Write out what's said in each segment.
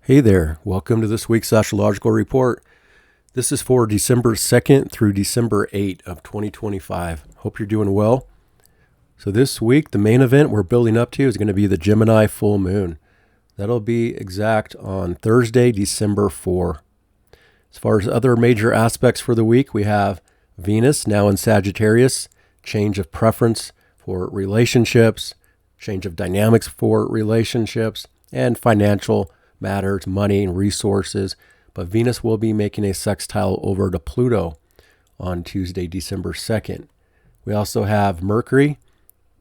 Hey there, welcome to this week's astrological report. This is for December 2nd through December 8th of 2025. Hope you're doing well. So this week, the main event we're building up to is going to be the Gemini full moon. That'll be exact on Thursday, December 4. As far as other major aspects for the week, we have Venus now in Sagittarius, change of preference for relationships, change of dynamics for relationships, and financial matters, money and resources. But Venus will be making a sextile over to Pluto on Tuesday, December 2nd. We also have Mercury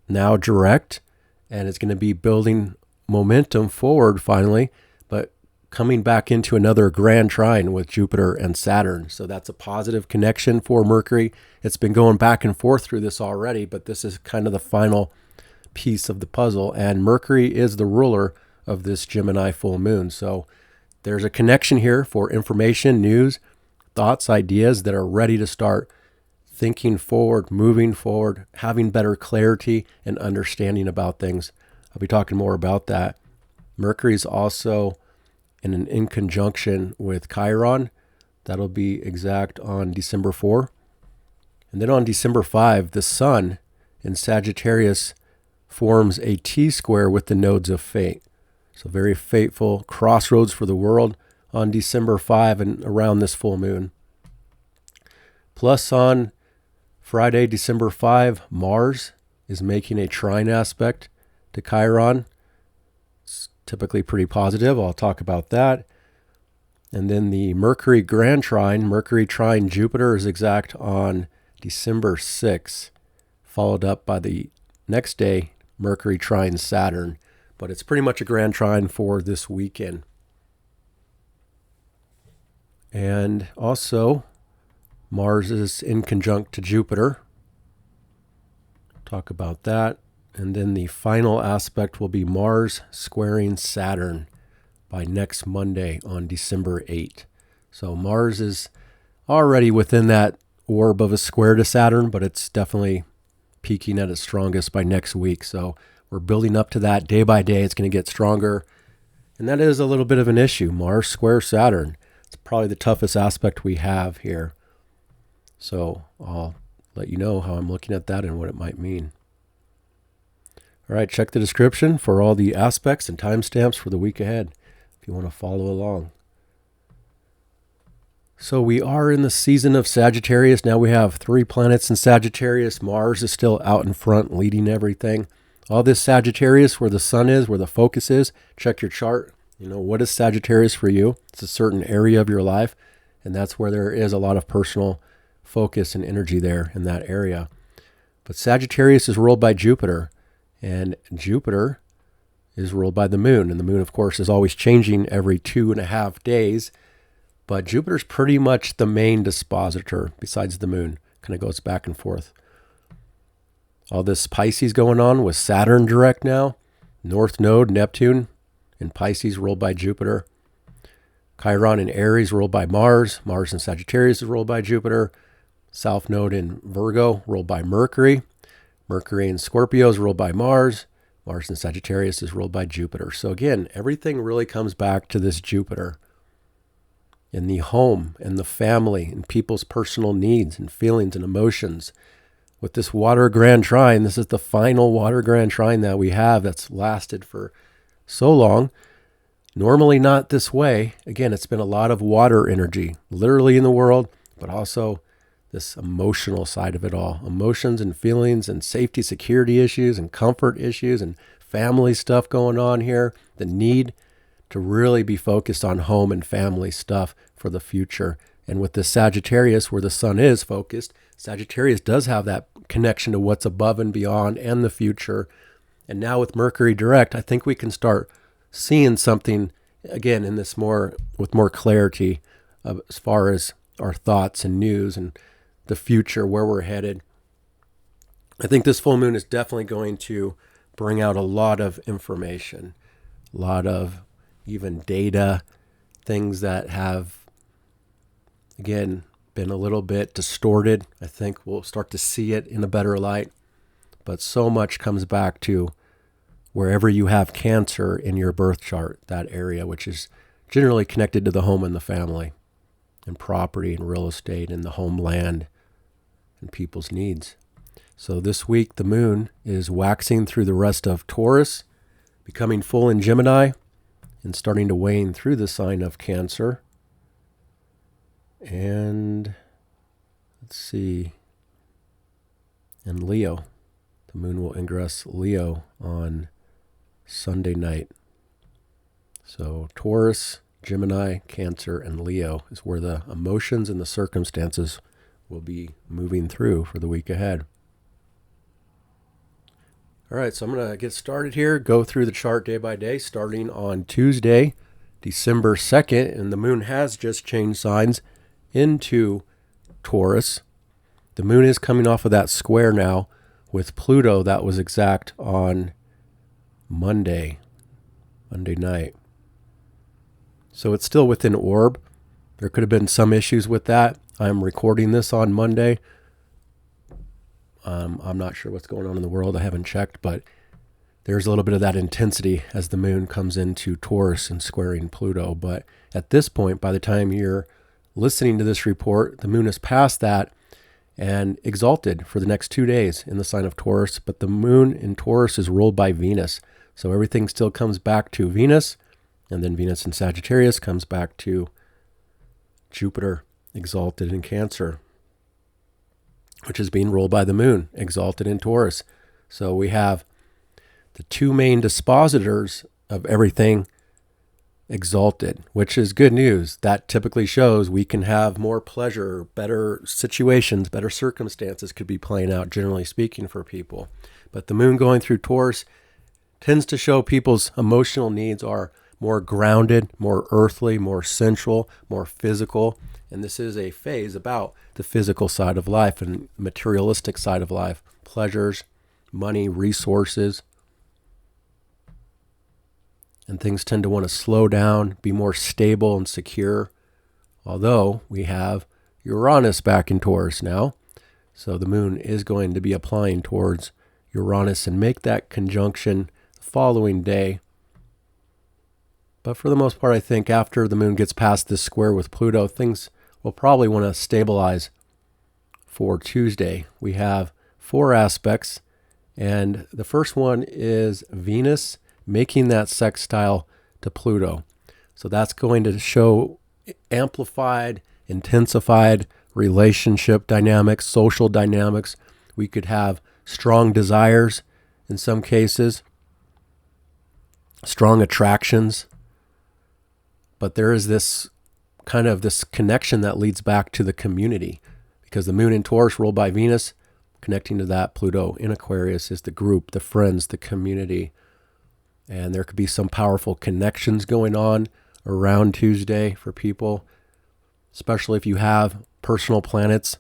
now direct, and it's going to be building momentum forward finally, but coming back into another grand trine with Jupiter and Saturn. So that's a positive connection for Mercury. It's been going back and forth through this already, but this is kind of the final piece of the puzzle. And Mercury is the ruler of this Gemini full moon. So there's a connection here for information, news, thoughts, ideas that are ready to start thinking forward, moving forward, having better clarity and understanding about things. I'll be talking more about that. Mercury's also in conjunction with Chiron. That'll be exact on December 4. And then on December 5, the Sun in Sagittarius forms a T-square with the nodes of fate. So very fateful crossroads for the world on December 5 and around this full moon. Plus on Friday, December 5, Mars is making a trine aspect to Chiron. It's typically pretty positive. I'll talk about that. And then the Mercury grand trine, Mercury trine Jupiter, is exact on December 6, followed up by the next day, Mercury trine Saturn. But it's pretty much a grand trine for this weekend. And also, Mars is in conjunct to Jupiter. Talk about that. And then the final aspect will be Mars squaring Saturn by next Monday on December 8th. So Mars is already within that orb of a square to Saturn, but it's definitely peaking at its strongest by next week. So we're building up to that day by day. It's going to get stronger. And that is a little bit of an issue. Mars square Saturn. It's probably the toughest aspect we have here. So I'll let you know how I'm looking at that and what it might mean. All right, check the description for all the aspects and timestamps for the week ahead if you want to follow along. So we are in the season of Sagittarius. Now we have 3 planets in Sagittarius. Mars is still out in front leading everything. All this Sagittarius, where the sun is, where the focus is, check your chart. What is Sagittarius for you? It's a certain area of your life, and that's where there is a lot of personal focus and energy there in that area. But Sagittarius is ruled by Jupiter, and Jupiter is ruled by the moon. And the moon, of course, is always changing every 2.5 days, but Jupiter's pretty much the main dispositor besides the moon. Kind of goes back and forth. All this Pisces going on with Saturn direct now. North Node, Neptune in Pisces ruled by Jupiter. Chiron in Aries ruled by Mars. Mars in Sagittarius is ruled by Jupiter. South Node in Virgo ruled by Mercury. Mercury in Scorpio is ruled by Mars. Mars in Sagittarius is ruled by Jupiter. So again, everything really comes back to this Jupiter in the home and the family and people's personal needs and feelings and emotions. With this water grand trine, this is the final water grand trine that we have that's lasted for so long. Normally not this way. Again, it's been a lot of water energy, literally in the world, but also this emotional side of it all. Emotions and feelings and safety, security issues and comfort issues and family stuff going on here. The need to really be focused on home and family stuff for the future. And with the Sagittarius, where the sun is focused, Sagittarius does have that connection to what's above and beyond and the future. And now with Mercury direct, I think we can start seeing something again in this with more clarity as far as our thoughts and news and the future, where we're headed. I think this full moon is definitely going to bring out a lot of information, a lot of even data, things that have, again, been a little bit distorted. I think we'll start to see it in a better light. But so much comes back to wherever you have Cancer in your birth chart, that area, which is generally connected to the home and the family and property and real estate and the homeland and people's needs. So this week, the moon is waxing through the rest of Taurus, becoming full in Gemini, and starting to wane through the sign of Cancer. And let's see, and Leo. The moon will ingress Leo on Sunday night. So Taurus, Gemini, Cancer, and Leo is where the emotions and the circumstances will be moving through for the week ahead. All right, so I'm going to get started here, go through the chart day by day, starting on Tuesday, December 2nd, and the moon has just changed signs into Taurus. The moon is coming off of that square now with Pluto that was exact on Monday night. So it's still within orb. There could have been some issues with that. I'm recording this on Monday. I'm not sure what's going on in the world. I haven't checked, but there's a little bit of that intensity as the moon comes into Taurus and squaring Pluto. But at this point, by the time you're listening to this report, the moon is past that and exalted for the next 2 days in the sign of Taurus. But the moon in Taurus is ruled by Venus. So everything still comes back to Venus. And then Venus in Sagittarius comes back to Jupiter, exalted in Cancer, which is being ruled by the moon, exalted in Taurus. So we have the two main dispositors of everything exalted, which is good news. That typically shows we can have more pleasure, better situations, better circumstances could be playing out, generally speaking, for people. But the moon going through Taurus tends to show people's emotional needs are more grounded, more earthly, more sensual, more physical. And this is a phase about the physical side of life and materialistic side of life, pleasures, money, resources. And things tend to want to slow down, be more stable and secure. Although we have Uranus back in Taurus now. So the moon is going to be applying towards Uranus and make that conjunction the following day. But for the most part, I think after the moon gets past this square with Pluto, things will probably want to stabilize for Tuesday. We have 4 aspects, and the first one is Venus making that sextile to Pluto. So that's going to show amplified, intensified relationship dynamics, social dynamics. We could have strong desires in some cases, strong attractions. But there is this kind of this connection that leads back to the community, because the moon in Taurus ruled by Venus, connecting to that Pluto in Aquarius is the group, the friends, the community. And there could be some powerful connections going on around Tuesday for people, especially if you have personal planets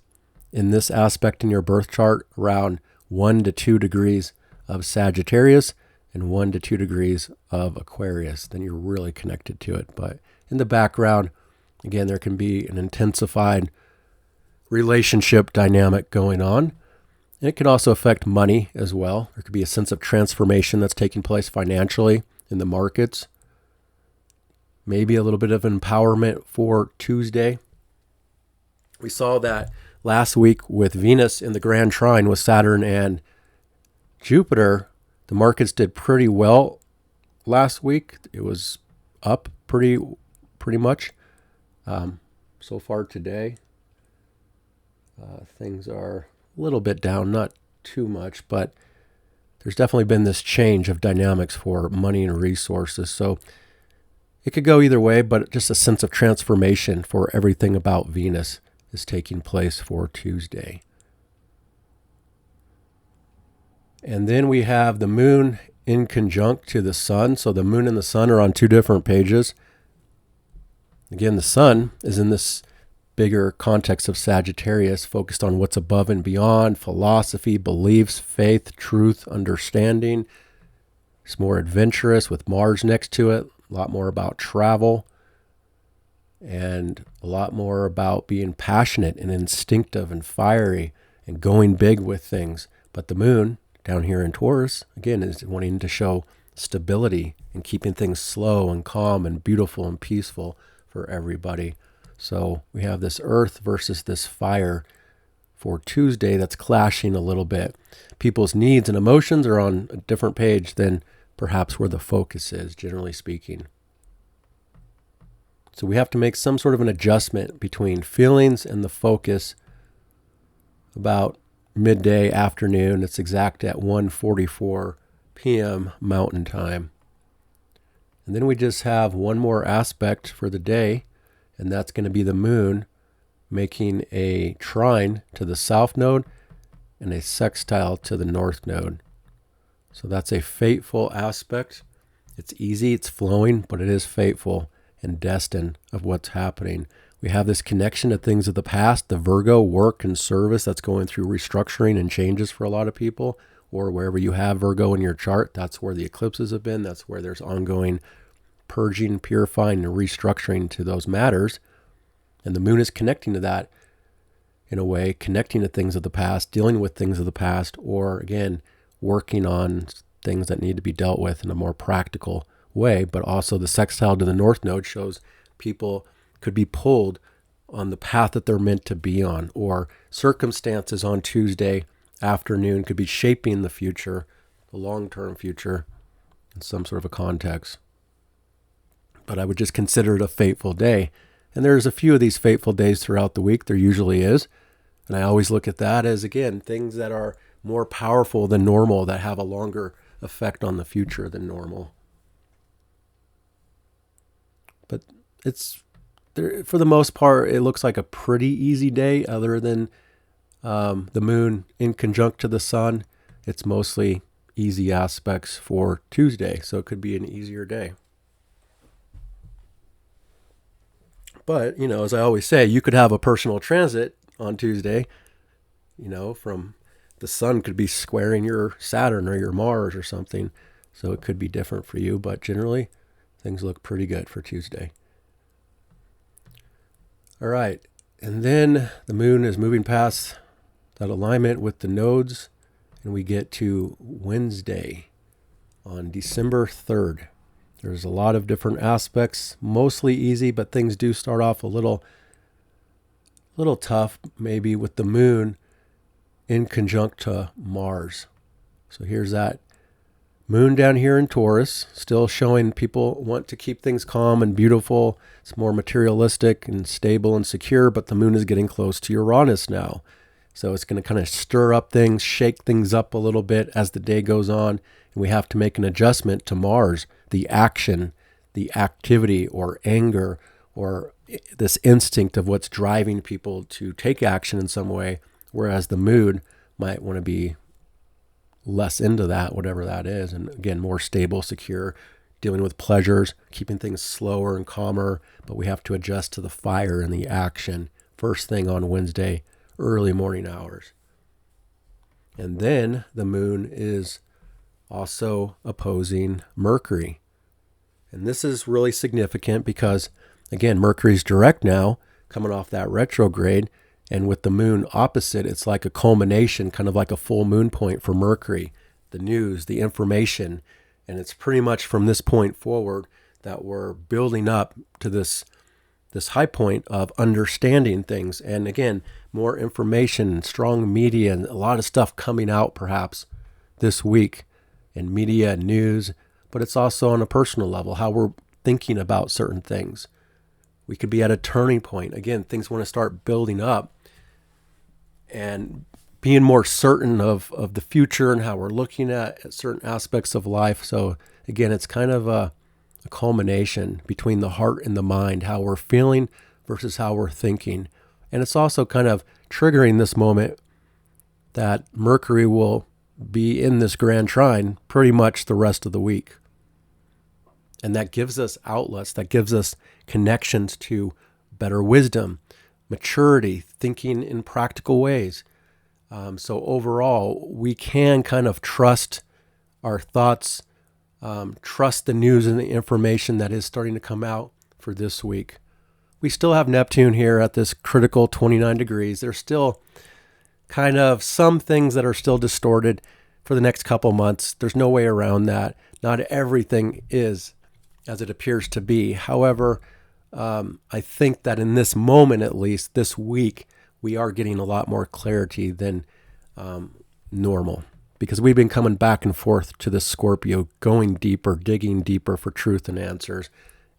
in this aspect in your birth chart around 1 to 2 degrees of Sagittarius and 1 to 2 degrees of Aquarius, then you're really connected to it. But in the background, again, there can be an intensified relationship dynamic going on. And it can also affect money as well. There could be a sense of transformation that's taking place financially in the markets. Maybe a little bit of empowerment for Tuesday. We saw that last week with Venus in the Grand Trine with Saturn and Jupiter. The markets did pretty well last week. It was up pretty much. So far today, things are a little bit down, not too much, but there's definitely been this change of dynamics for money and resources. So it could go either way, but just a sense of transformation for everything about Venus is taking place for Tuesday. And then we have the moon in conjunct to the sun. So the moon and the sun are on 2 different pages. Again, the sun is in this bigger context of Sagittarius, focused on what's above and beyond, philosophy, beliefs, faith, truth, understanding. It's more adventurous with Mars next to it, a lot more about travel, and a lot more about being passionate and instinctive and fiery and going big with things. But the moon down here in Taurus, again, is wanting to show stability and keeping things slow and calm and beautiful and peaceful for everybody. So we have this earth versus this fire for Tuesday that's clashing a little bit. People's needs and emotions are on a different page than perhaps where the focus is, generally speaking. So we have to make some sort of an adjustment between feelings and the focus about midday afternoon. It's exact at 1:44 p.m. Mountain Time. And then we just have one more aspect for the day, and that's going to be the moon making a trine to the south node and a sextile to the north node. So that's a fateful aspect. It's easy, it's flowing, but it is fateful and destined of what's happening. We have this connection to things of the past, the Virgo work and service that's going through restructuring and changes for a lot of people, or wherever you have Virgo in your chart, that's where the eclipses have been. That's where there's ongoing purging, purifying, and restructuring to those matters. And the moon is connecting to that in a way, connecting to things of the past, dealing with things of the past, or again, working on things that need to be dealt with in a more practical way. But also the sextile to the north node shows people could be pulled on the path that they're meant to be on, or circumstances on Tuesday afternoon could be shaping the future, the long-term future, in some sort of a context. But I would just consider it a fateful day. And there's a few of these fateful days throughout the week. There usually is. And I always look at that as, again, things that are more powerful than normal, that have a longer effect on the future than normal. But it's, for the most part, it looks like a pretty easy day, other than the moon in conjunct to the sun. It's mostly easy aspects for Tuesday, so it could be an easier day. But, as I always say, you could have a personal transit on Tuesday, from the sun could be squaring your Saturn or your Mars or something. So it could be different for you, but generally things look pretty good for Tuesday. All right. And then the moon is moving past that alignment with the nodes, and we get to Wednesday on December 3rd. There's a lot of different aspects, mostly easy, but things do start off a little tough, maybe with the moon in conjunct to Mars. So here's that moon down here in Taurus, still showing people want to keep things calm and beautiful. It's more materialistic and stable and secure, but the moon is getting close to Uranus now. So it's going to kind of stir up things, shake things up a little bit as the day goes on. And we have to make an adjustment to Mars, the action, the activity or anger, or this instinct of what's driving people to take action in some way. Whereas the moon might want to be less into that, whatever that is. And again, more stable, secure, dealing with pleasures, keeping things slower and calmer. But we have to adjust to the fire and the action first thing on Wednesday, early morning hours. And then the moon is also opposing Mercury. And this is really significant because, again, Mercury's direct now, coming off that retrograde. And with the moon opposite, it's like a culmination, kind of like a full moon point for Mercury, the news, the information. And it's pretty much from this point forward that we're building up to this high point of understanding things. And again, more information, strong media, and a lot of stuff coming out perhaps this week in media and news. But it's also on a personal level, how we're thinking about certain things. We could be at a turning point. Again, things want to start building up and being more certain of the future and how we're looking at certain aspects of life. So again, it's kind of a culmination between the heart and the mind, how we're feeling versus how we're thinking. And it's also kind of triggering this moment that Mercury will be in this grand trine pretty much the rest of the week. And that gives us outlets, that gives us connections to better wisdom, maturity, thinking in practical ways. So overall, we can kind of trust our thoughts, trust the news and the information that is starting to come out for this week. We still have Neptune here at this critical 29 degrees. There's still kind of some things that are still distorted. For for the next couple months. There's no way around that. Not everything is as it appears to be. However, I think that in this moment, at least this week, we are getting a lot more clarity than normal, because we've been coming back and forth to this Scorpio, going deeper, digging deeper for truth and answers.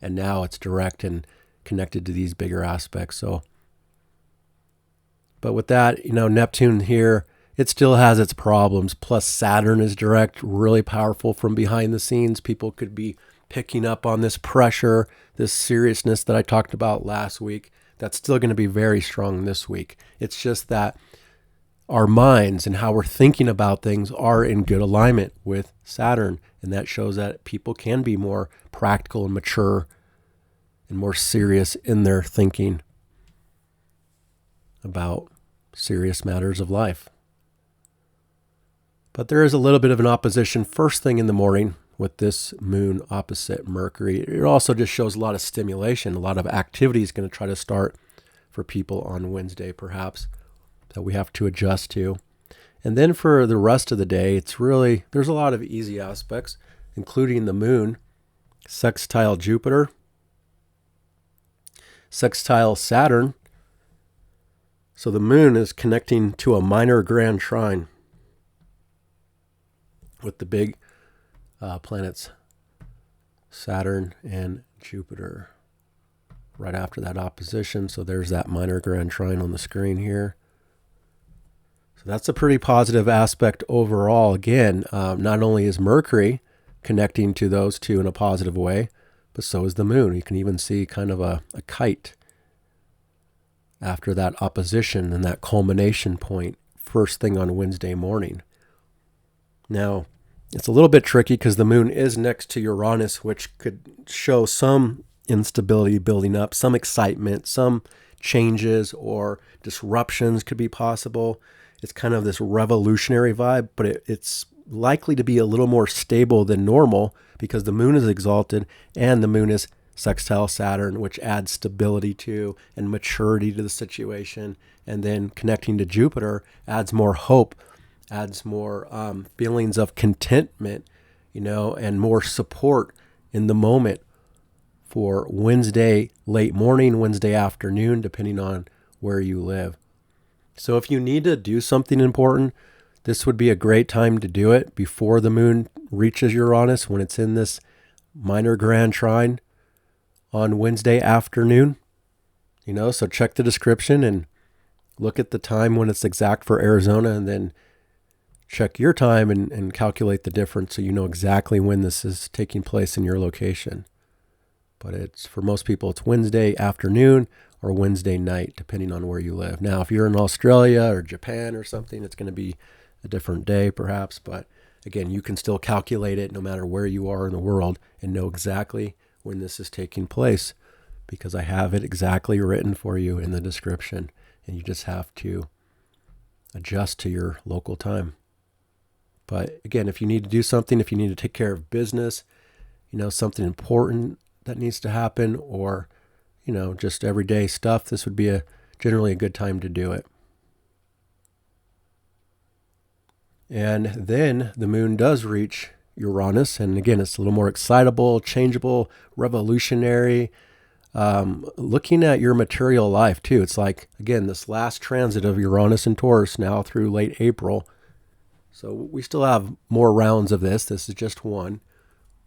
And now it's direct and connected to these bigger aspects. But with that, Neptune here, it still has its problems. Plus Saturn is direct, really powerful from behind the scenes. People could be picking up on this pressure, this seriousness that I talked about last week. That's still going to be very strong this week. It's just that our minds and how we're thinking about things are in good alignment with Saturn. And that shows that people can be more practical and mature and more serious in their thinking about serious matters of life. But there is a little bit of an opposition first thing in the morning with this moon opposite Mercury. It also just shows a lot of stimulation, a lot of activity is going to try to start for people on Wednesday, perhaps, that we have to adjust to. And then for the rest of the day, there's a lot of easy aspects, including the moon, sextile Jupiter, sextile Saturn. So the moon is connecting to a minor grand trine with the big planets, Saturn and Jupiter, right after that opposition. So there's that minor grand trine on the screen here. So that's a pretty positive aspect overall. Again, not only is Mercury connecting to those two in a positive way, but so is the moon. You can even see kind of a kite after that opposition and that culmination point first thing on Wednesday morning. Now, it's a little bit tricky because the moon is next to Uranus, which could show some instability building up, some excitement, some changes or disruptions could be possible. It's kind of this revolutionary vibe, but it's likely to be a little more stable than normal because the moon is exalted and the moon is sextile Saturn, which adds stability to and maturity to the situation. And then connecting to Jupiter adds more hope, adds more feelings of contentment, and more support in the moment for Wednesday late morning, Wednesday afternoon, depending on where you live. So if you need to do something important, this would be a great time to do it before the moon reaches Uranus when it's in this minor grand trine on Wednesday afternoon. So check the description and look at the time when it's exact for Arizona, and then check your time and calculate the difference so you know exactly when this is taking place in your location. But it's for most people, it's Wednesday afternoon or Wednesday night, depending on where you live. Now, if you're in Australia or Japan or something, it's going to be a different day perhaps. But again, you can still calculate it no matter where you are in the world and know exactly when this is taking place, because I have it exactly written for you in the description, and you just have to adjust to your local time. But again, if you need to do something, if you need to take care of business, something important that needs to happen, or, just everyday stuff, this would be generally a good time to do it. And then the moon does reach Uranus, and again, it's a little more excitable, changeable, revolutionary, looking at your material life too. It's like, again, this last transit of Uranus and Taurus now through late April. So we still have more rounds of this. This is just one,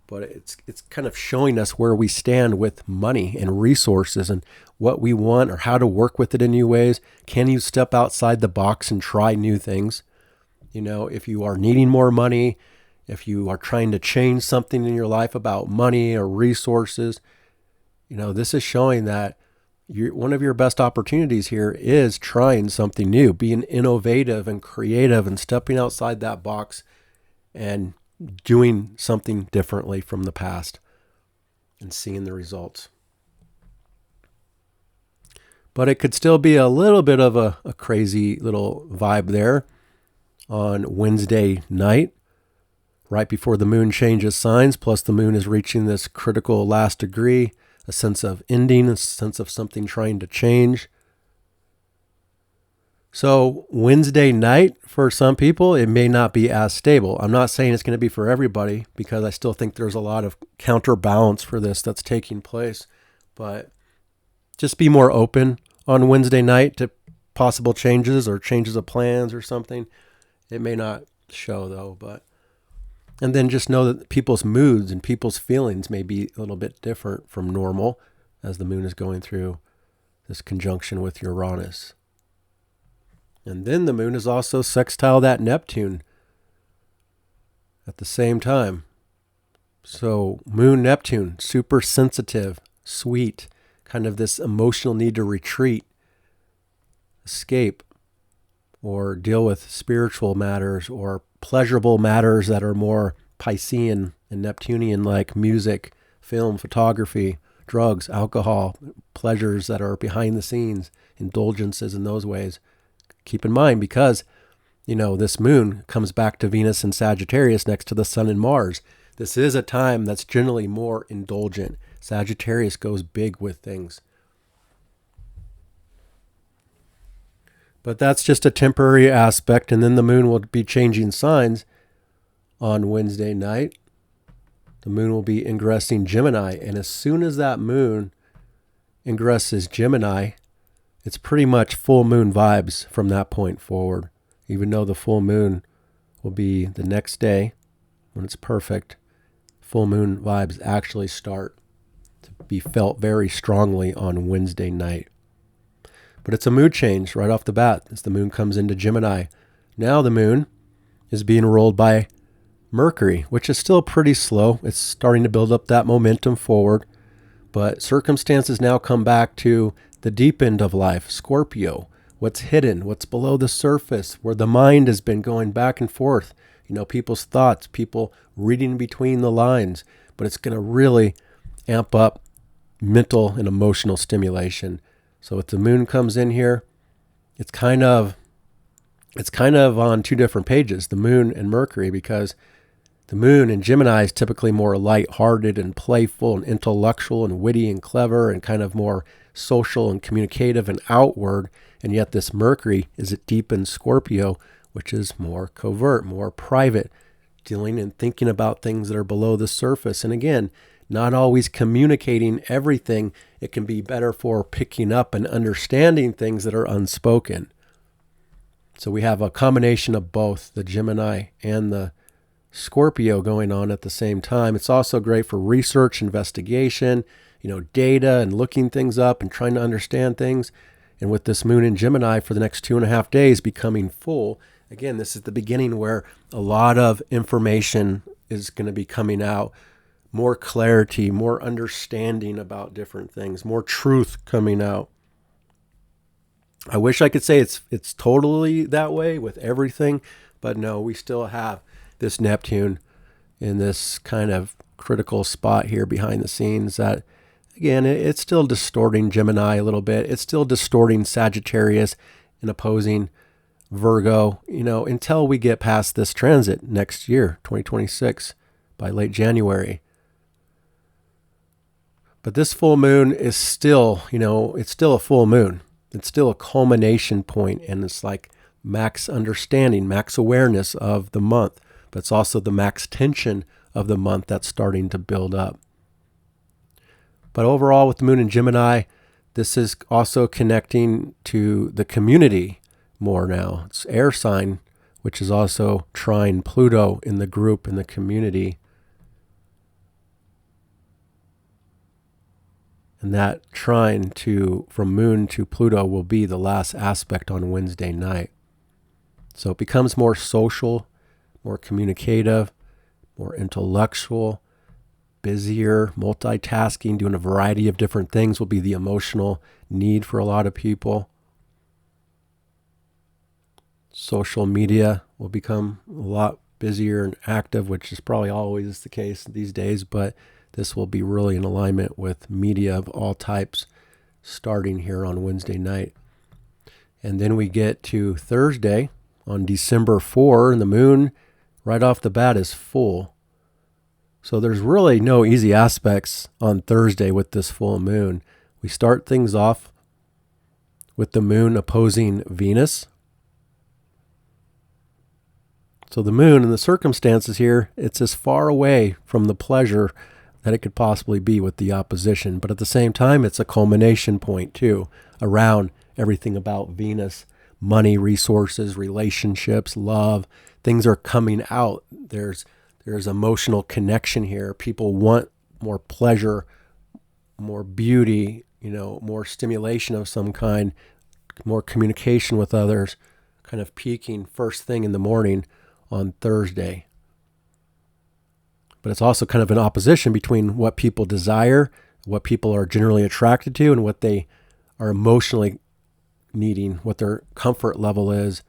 but it's kind of showing us where we stand with money and resources and what we want or how to work with it in new ways. Can you step outside the box and try new things? If you are needing more money, if you are trying to change something in your life about money or resources, this is showing that one of your best opportunities here is trying something new, being innovative and creative and stepping outside that box and doing something differently from the past and seeing the results. But it could still be a little bit of a crazy little vibe there on Wednesday night, right before the moon changes signs, plus the moon is reaching this critical last degree, a sense of ending, a sense of something trying to change. So Wednesday night, for some people, it may not be as stable. I'm not saying it's going to be for everybody because I still think there's a lot of counterbalance for this that's taking place. But just be more open on Wednesday night to possible changes or changes of plans or something. It may not show though, and then just know that people's moods and people's feelings may be a little bit different from normal as the moon is going through this conjunction with Uranus. And then the moon is also sextile that Neptune at the same time. So moon Neptune, super sensitive, sweet, kind of this emotional need to retreat, escape, or deal with spiritual matters or pleasurable matters that are more Piscean and Neptunian, like music, film, photography, drugs, alcohol, pleasures that are behind the scenes, indulgences in those ways. Keep in mind, because, this moon comes back to Venus and Sagittarius next to the Sun and Mars. This is a time that's generally more indulgent. Sagittarius goes big with things. But that's just a temporary aspect, and then the moon will be changing signs on Wednesday night. The moon will be ingressing Gemini, and as soon as that moon ingresses Gemini, it's pretty much full moon vibes from that point forward. Even though the full moon will be the next day when it's perfect, full moon vibes actually start to be felt very strongly on Wednesday night. But it's a mood change right off the bat as the moon comes into Gemini. Now the moon is being ruled by Mercury, which is still pretty slow. It's starting to build up that momentum forward. But circumstances now come back to the deep end of life, Scorpio, what's hidden, what's below the surface, where the mind has been going back and forth. People's thoughts, people reading between the lines. But it's going to really amp up mental and emotional stimulation. So if the moon comes in here, it's kind of on two different pages, the moon and Mercury, because the moon in Gemini is typically more lighthearted and playful and intellectual and witty and clever and kind of more social and communicative and outward. And yet this Mercury is deep in Scorpio, which is more covert, more private, dealing and thinking about things that are below the surface. And again, not always communicating everything. It can be better for picking up and understanding things that are unspoken. So we have a combination of both the Gemini and the Scorpio going on at the same time. It's also great for research, investigation, data and looking things up and trying to understand things. And with this moon in Gemini for the next 2.5 days becoming full, again, this is the beginning where a lot of information is going to be coming out. More clarity, more understanding about different things, more truth coming out. I wish I could say it's totally that way with everything, but no, we still have this Neptune in this kind of critical spot here behind the scenes that, again, it's still distorting Gemini a little bit. It's still distorting Sagittarius and opposing Virgo, until we get past this transit next year, 2026, by late January. But this full moon is still, it's still a full moon. It's still a culmination point, and it's like max understanding, max awareness of the month. But it's also the max tension of the month that's starting to build up. But overall, with the moon in Gemini, this is also connecting to the community more now. It's air sign, which is also trine Pluto in the group, in the community. And that trine from Moon to Pluto will be the last aspect on Wednesday night. So it becomes more social, more communicative, more intellectual, busier, multitasking, doing a variety of different things will be the emotional need for a lot of people. Social media will become a lot busier and active, which is probably always the case these days, but this will be really in alignment with media of all types starting here on Wednesday night. And then we get to Thursday on December 4, and the moon right off the bat is full. So there's really no easy aspects on Thursday with this full moon. We start things off with the moon opposing Venus So the moon in the circumstances here, it's as far away from the pleasure that it could possibly be with the opposition. But at the same time, it's a culmination point too, around everything about Venus, money, resources, relationships, love. Things are coming out. There's emotional connection here. People want more pleasure, more beauty, more stimulation of some kind, more communication with others, kind of peaking first thing in the morning on Thursday. But it's also kind of an opposition between what people desire, what people are generally attracted to, and what they are emotionally needing, what their comfort level is.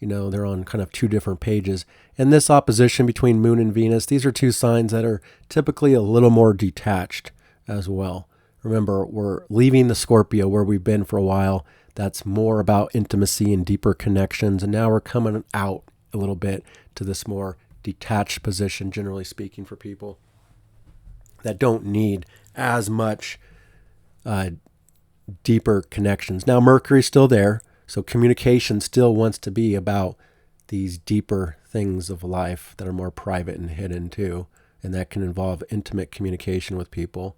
They're on kind of two different pages. And this opposition between Moon and Venus, these are two signs that are typically a little more detached as well. Remember, we're leaving the Scorpio where we've been for a while. That's more about intimacy and deeper connections. And now we're coming out a little bit to this more detached position, generally speaking, for people that don't need as much deeper connections. Now, Mercury's still there, so communication still wants to be about these deeper things of life that are more private and hidden too, and that can involve intimate communication with people.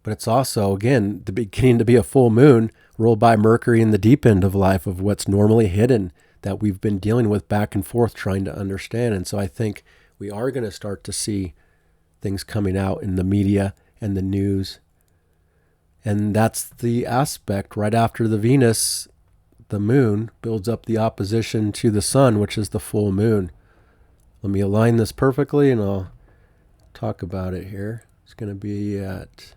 But it's also, again, the beginning to be a full moon ruled by Mercury in the deep end of life of what's normally hidden that we've been dealing with back and forth trying to understand. And so I think we are going to start to see things coming out in the media and the news. And that's the aspect right after the Venus, the moon builds up the opposition to the sun, which is the full moon. Let me align this perfectly and I'll talk about it here. It's going to be at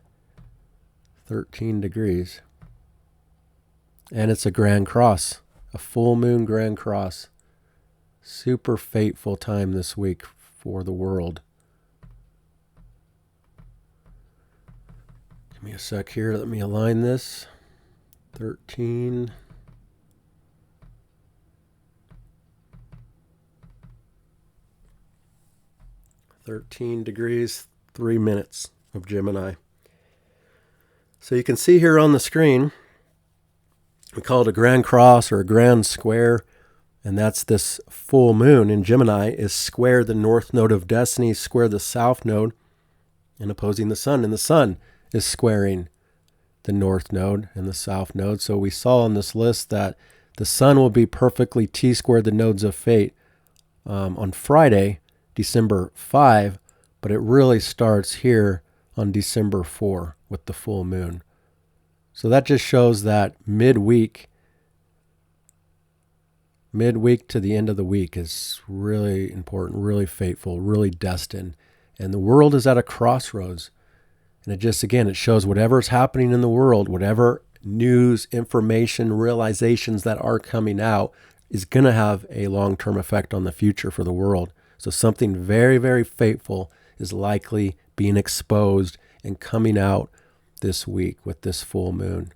13 degrees. And it's a grand cross, a full moon grand cross. Super fateful time this week for the world. Give me a sec here. Let me align this. 13. degrees, 3 minutes of Gemini. So you can see here on the screen, we call it a grand cross or a grand square, and that's this full moon in Gemini is square the north node of destiny, square the south node, and opposing the sun. And the sun is squaring the north node and the south node. So we saw on this list that the sun will be perfectly T-squared the nodes of fate on Friday, December 5, but it really starts here on December 4 with the full moon. So that just shows that midweek to the end of the week is really important, really fateful, really destined. And the world is at a crossroads. And it just, again, it shows whatever's happening in the world, whatever news, information, realizations that are coming out is going to have a long-term effect on the future for the world. So something very, very fateful is likely being exposed and coming out this week with this full moon.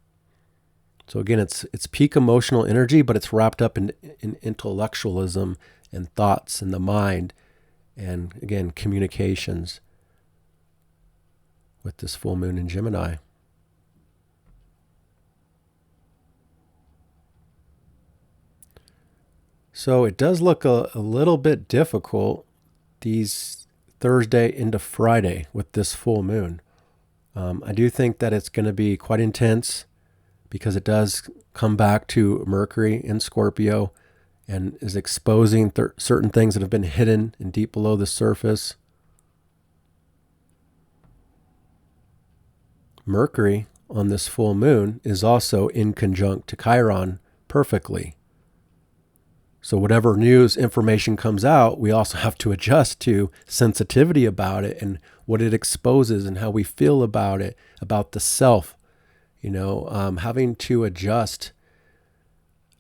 So again, it's peak emotional energy, but it's wrapped up in intellectualism and thoughts and the mind, and again, communications with this full moon in Gemini. So it does look a little bit difficult these Thursday into Friday with this full moon. I do think that it's going to be quite intense because it does come back to Mercury in Scorpio and is exposing certain things that have been hidden and deep below the surface. Mercury on this full moon is also in conjunct to Chiron perfectly. So whatever news information comes out, we also have to adjust to sensitivity about it and what it exposes and how we feel about it, about the self. Having to adjust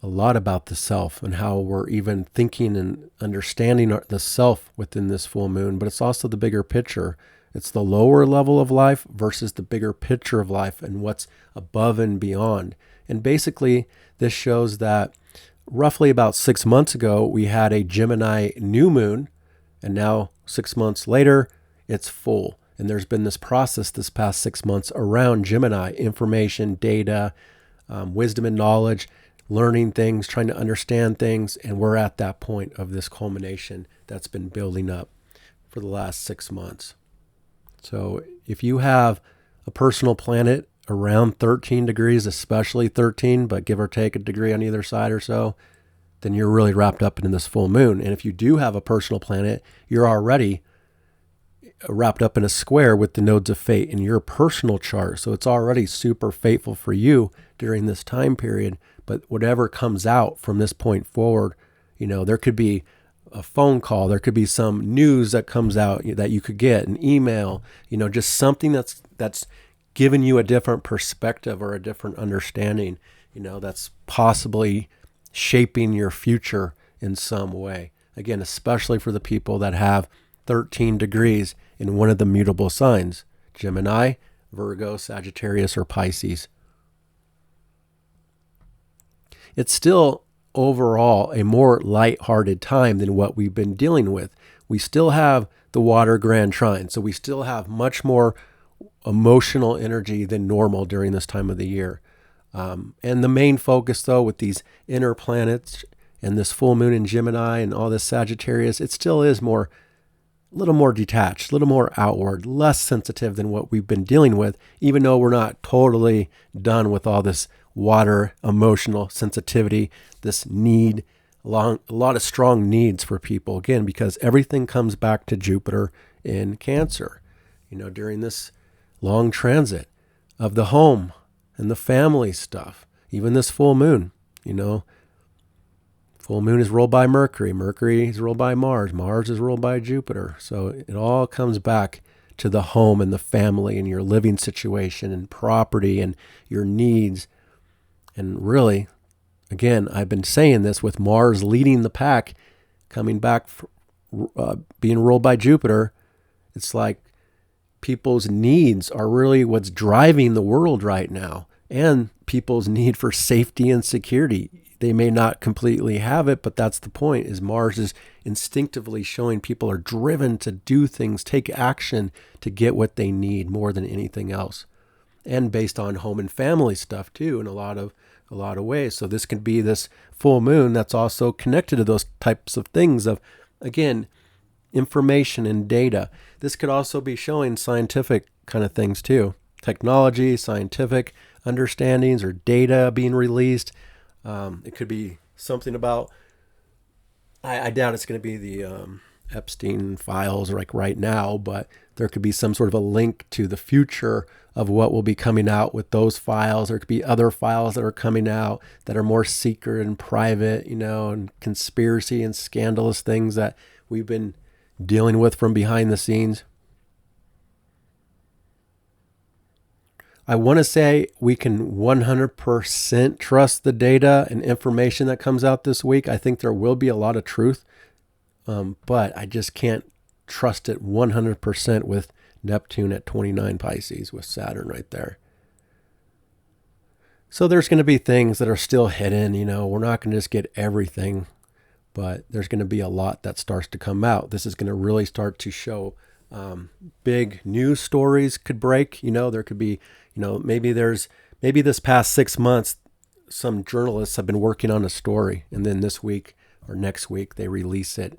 a lot about the self and how we're even thinking and understanding the self within this full moon. But it's also the bigger picture. It's the lower level of life versus the bigger picture of life and what's above and beyond. And basically, this shows that roughly about 6 months ago, we had a Gemini new moon, and now 6 months later, it's full. And there's been this process this past 6 months around Gemini, information, data, wisdom and knowledge, learning things, trying to understand things, and we're at that point of this culmination that's been building up for the last 6 months. So if you have a personal planet around 13 degrees, especially 13, but give or take a degree on either side or so, then you're really wrapped up in this full moon. And if you do have a personal planet, you're already wrapped up in a square with the nodes of fate in your personal chart. So it's already super fateful for you during this time period. But whatever comes out from this point forward, there could be a phone call, there could be some news that comes out that you could get, an email, just something that's giving you a different perspective or a different understanding, that's possibly shaping your future in some way. Again, especially for the people that have 13 degrees in one of the mutable signs, Gemini, Virgo, Sagittarius, or Pisces. It's still overall a more lighthearted time than what we've been dealing with. We still have the water grand trine, so we still have much more emotional energy than normal during this time of the year. And the main focus, though, with these inner planets and this full moon in Gemini and all this Sagittarius, it still is a little more detached, a little more outward, less sensitive than what we've been dealing with, even though we're not totally done with all this water, emotional sensitivity, this need, a lot of strong needs for people, again, because everything comes back to Jupiter in Cancer, during this long transit of the home and the family stuff, even this full moon, full moon is ruled by Mercury. Mercury is ruled by Mars. Mars is ruled by Jupiter. So it all comes back to the home and the family and your living situation and property and your needs. And really, again, I've been saying this with Mars leading the pack, coming back, being ruled by Jupiter. It's like people's needs are really what's driving the world right now, and people's need for safety and security. They may not completely have it, but that's the point, is Mars is instinctively showing people are driven to do things, take action to get what they need more than anything else. And based on home and family stuff too, in a lot of ways. So this could be this full moon that's also connected to those types of things of, again, information and data. This could also be showing scientific kind of things too. Technology, scientific understandings or data being released. It could be something about, I doubt it's going to be the Epstein files like right now, but there could be some sort of a link to the future of what will be coming out with those files. There could be other files that are coming out that are more secret and private, and conspiracy and scandalous things that we've been dealing with from behind the scenes. I want to say we can 100% trust the data and information that comes out this week. I think there will be a lot of truth, but I just can't trust it 100% with Neptune at 29 Pisces with Saturn right there. So there's going to be things that are still hidden. We're not going to just get everything, but there's going to be a lot that starts to come out. This is going to really start to show big news stories could break. There could be, maybe this past 6 months, some journalists have been working on a story, and then this week or next week they release it.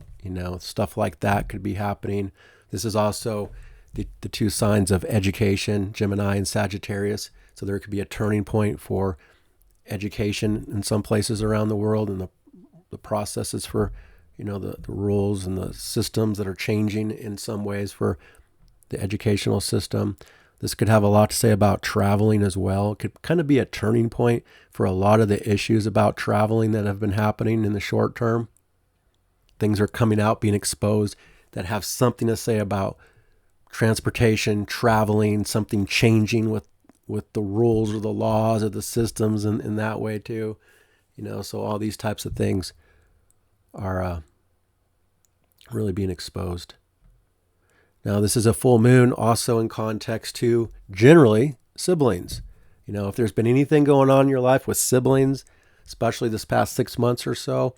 Stuff like that could be happening. This is also the two signs of education, Gemini and Sagittarius. So there could be a turning point for education in some places around the world, and the processes for, the rules and the systems that are changing in some ways for the educational system. This could have a lot to say about traveling as well. It could kind of be a turning point for a lot of the issues about traveling that have been happening in the short term. Things are coming out, being exposed that have something to say about transportation, traveling, something changing with the rules or the laws or the systems in that way too. So all these types of things are really being exposed. Now, this is a full moon also in context to generally siblings. If there's been anything going on in your life with siblings, especially this past 6 months or so,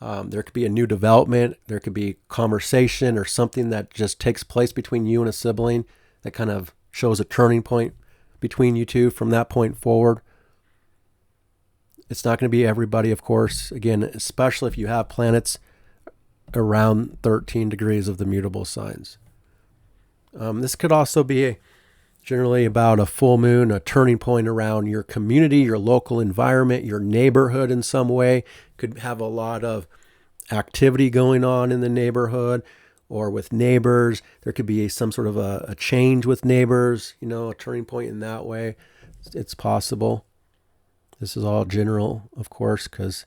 there could be a new development. There could be conversation or something that just takes place between you and a sibling that kind of shows a turning point between you two from that point forward. It's not going to be everybody, of course. Again, especially if you have planets around 13 degrees of the mutable signs. This could also be generally about a full moon, a turning point around your community, your local environment, your neighborhood in some way. Could have a lot of activity going on in the neighborhood or with neighbors. There could be some sort of a change with neighbors, a turning point in that way. It's possible. This is all general, of course, because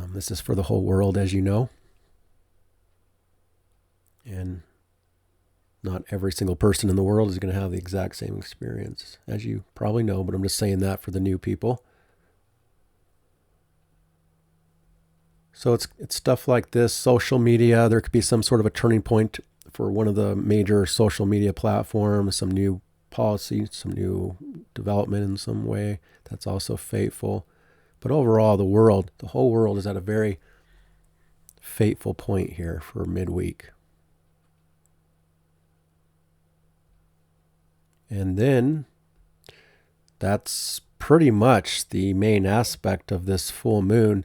this is for the whole world, as you know. And not every single person in the world is going to have the exact same experience, as you probably know, but I'm just saying that for the new people. So it's stuff like this, social media. There could be some sort of a turning point for one of the major social media platforms, some new policy, some new development in some way. That's also fateful. But overall, the whole world is at a very fateful point here for midweek. And then that's pretty much the main aspect of this full moon.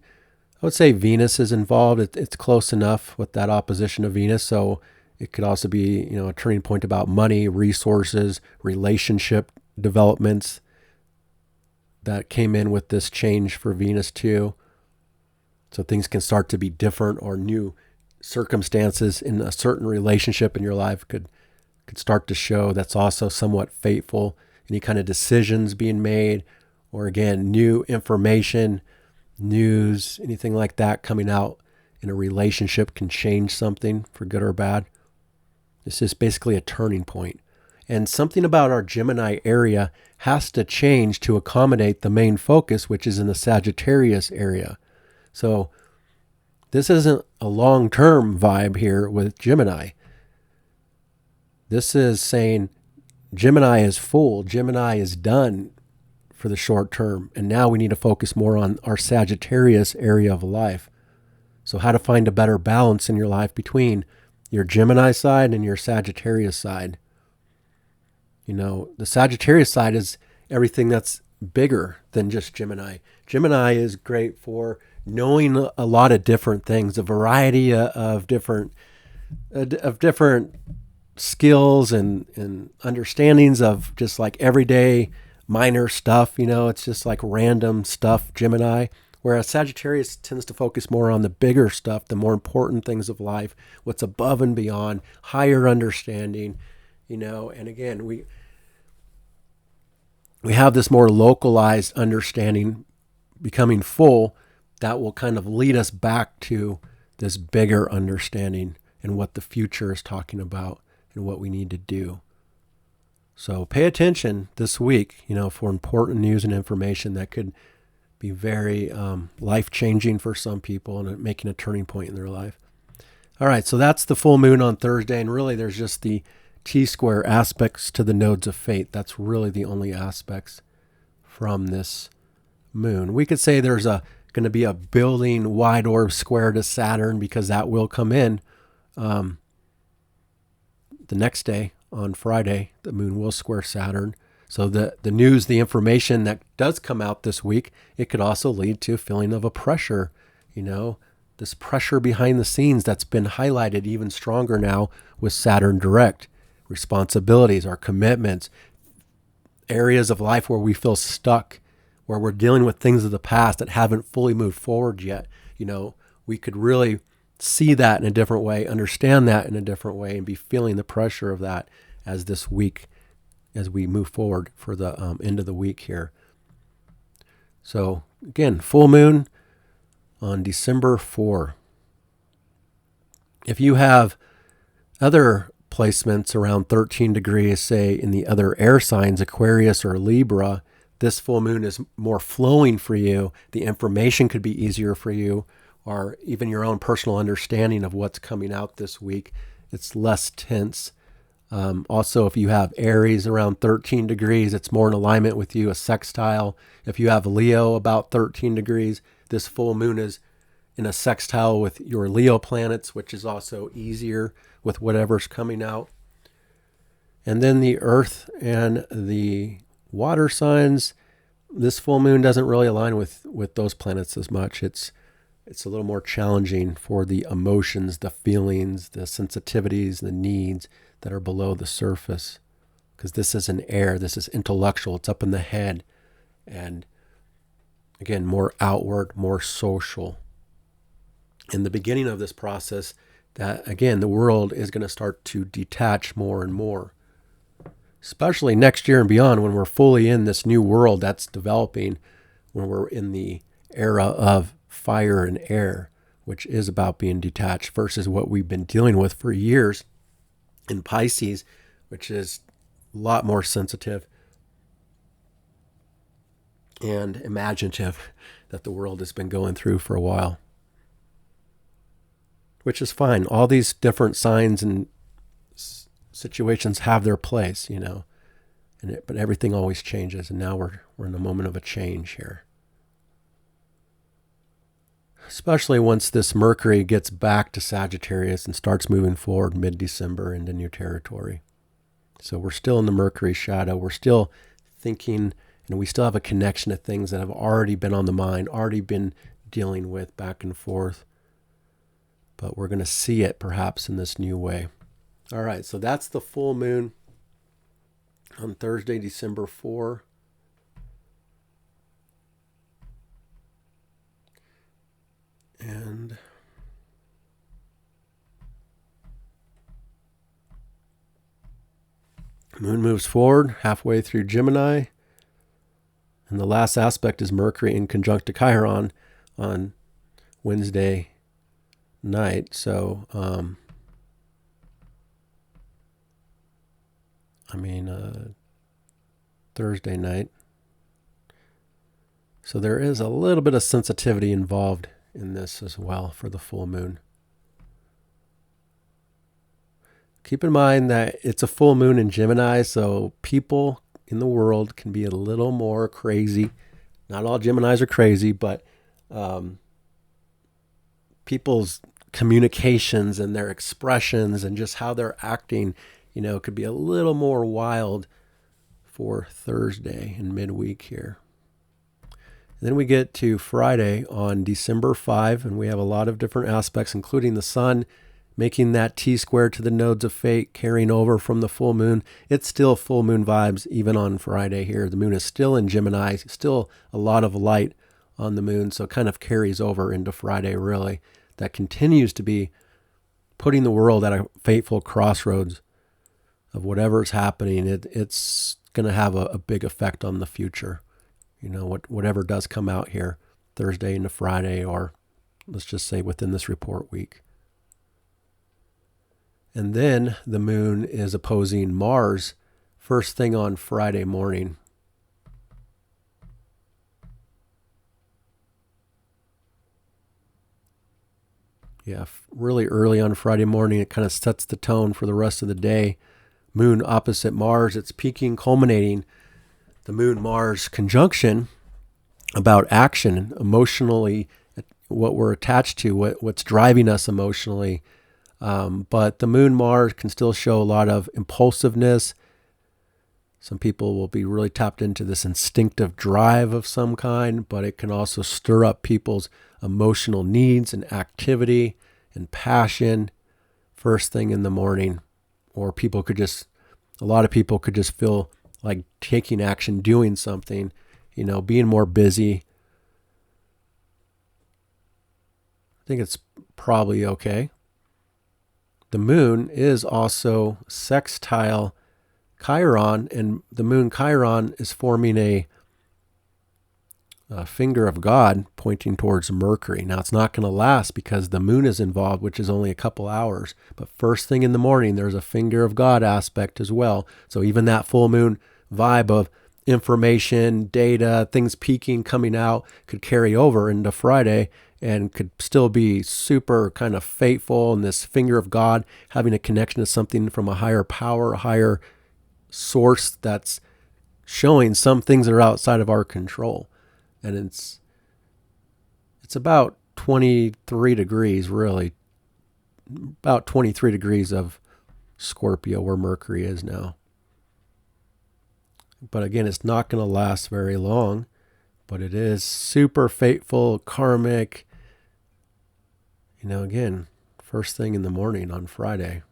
I would say Venus is involved. It's close enough with that opposition of Venus. So it could also be, a turning point about money, resources, relationship developments that came in with this change for Venus too. So things can start to be different, or new circumstances in a certain relationship in your life could start to show. That's also somewhat fateful. Any kind of decisions being made, or again, new information, news, anything like that coming out in a relationship can change something for good or bad. This is basically a turning point. And something about our Gemini area has to change to accommodate the main focus, which is in the Sagittarius area. So this isn't a long-term vibe here with Gemini. This is saying Gemini is full. Gemini is done for the short term. And now we need to focus more on our Sagittarius area of life. So how to find a better balance in your life between your Gemini side and your Sagittarius side. The Sagittarius side is everything that's bigger than just Gemini. Gemini is great for knowing a lot of different things, a variety of different skills and understandings of just like everyday minor stuff. It's just like random stuff, Gemini. Whereas Sagittarius tends to focus more on the bigger stuff, the more important things of life, what's above and beyond, higher understanding, and again, we have this more localized understanding becoming full that will kind of lead us back to this bigger understanding and what the future is talking about and what we need to do. So pay attention this week, for important news and information that could be very life-changing for some people and making a turning point in their life. All right, so that's the full moon on Thursday, and really there's just the T-square aspects to the nodes of fate. That's really the only aspects from this moon. We could say there's going to be a building wide orb square to Saturn, because that will come in the next day on Friday. The moon will square Saturn. So the news, the information that does come out this week, it could also lead to a feeling of a pressure, this pressure behind the scenes that's been highlighted even stronger now with Saturn direct. Responsibilities, our commitments, areas of life where we feel stuck, where we're dealing with things of the past that haven't fully moved forward yet. We could really see that in a different way, understand that in a different way, and be feeling the pressure of that as this week, as we move forward for the end of the week here. So again, full moon on December 4. If you have other placements around 13 degrees, say in the other air signs, Aquarius or Libra, this full moon is more flowing for you. The information could be easier for you, or even your own personal understanding of what's coming out this week. It's less tense. Also, if you have Aries around 13 degrees, it's more in alignment with you, a sextile. If you have Leo about 13 degrees, this full moon is in a sextile with your Leo planets, which is also easier with whatever's coming out. And then the earth and the water signs, this full moon doesn't really align with those planets as much. It's a little more challenging for the emotions, the feelings, the sensitivities, the needs that are below the surface. Because this is an air, this is intellectual, it's up in the head. And again, more outward, more social. In the beginning of this process, that again, the world is going to start to detach more and more. Especially next year and beyond, when we're fully in this new world that's developing, when we're in the era of fire and air, which is about being detached versus what we've been dealing with for years in Pisces, which is a lot more sensitive and imaginative that the world has been going through for a while. Which is fine. All these different signs and situations have their place, but everything always changes, and now we're in a moment of a change here. Especially once this Mercury gets back to Sagittarius and starts moving forward mid-December into new territory. So we're still in the Mercury shadow. We're still thinking, and we still have a connection to things that have already been on the mind, already been dealing with back and forth. But we're going to see it perhaps in this new way. All right, so that's the full moon on Thursday, December 4. And moon moves forward halfway through Gemini. And the last aspect is Mercury in conjunct to Chiron on Wednesday night. So, Thursday night. So there is a little bit of sensitivity involved in this as well for the full moon. Keep in mind that it's a full moon in Gemini, so people in the world can be a little more crazy. Not all Geminis are crazy, but people's communications and their expressions and just how they're acting, could be a little more wild for Thursday and midweek here. And then we get to Friday on December 5, and we have a lot of different aspects, including the sun making that T-square to the nodes of fate, carrying over from the full moon. It's still full moon vibes even on Friday here. The moon is still in Gemini, still a lot of light on the moon, so it kind of carries over into Friday, really. That continues to be putting the world at a fateful crossroads of whatever's happening. It's going to have a big effect on the future. Whatever does come out here Thursday into Friday, or let's just say within this report week. And then the moon is opposing Mars first thing on Friday morning. Yeah, really early on Friday morning. It kind of sets the tone for the rest of the day. Moon opposite Mars. It's peaking, culminating. The Moon-Mars conjunction about action, emotionally, what we're attached to, what's driving us emotionally. But the Moon-Mars can still show a lot of impulsiveness. Some people will be really tapped into this instinctive drive of some kind, but it can also stir up people's emotional needs and activity and passion first thing in the morning. Or a lot of people could just feel like taking action, doing something, being more busy. I think it's probably okay. The moon is also sextile Chiron, and the moon Chiron is forming a finger of God pointing towards Mercury. Now, it's not going to last because the moon is involved, which is only a couple hours. But first thing in the morning, there's a finger of God aspect as well. So even that full moon vibe of information, data, things peaking, coming out could carry over into Friday and could still be super kind of fateful. And this finger of God having a connection to something from a higher power, a higher source that's showing some things that are outside of our control. And it's about 23 degrees, really. About 23 degrees of Scorpio where Mercury is now. But again, it's not going to last very long. but it is super fateful, karmic. Again, first thing in the morning on Friday.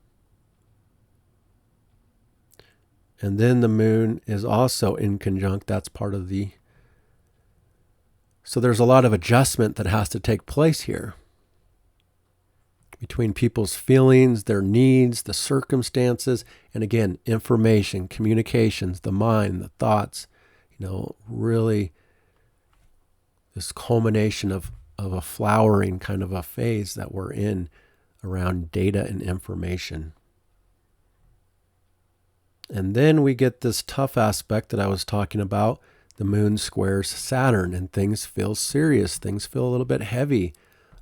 And then the moon is also in conjunct. That's part of the... So there's a lot of adjustment that has to take place here between people's feelings, their needs, the circumstances, and again, information, communications, the mind, the thoughts, really this culmination of a flowering kind of a phase that we're in around data and information. And then we get this tough aspect that I was talking about. The moon squares Saturn, and things feel serious. Things feel a little bit heavy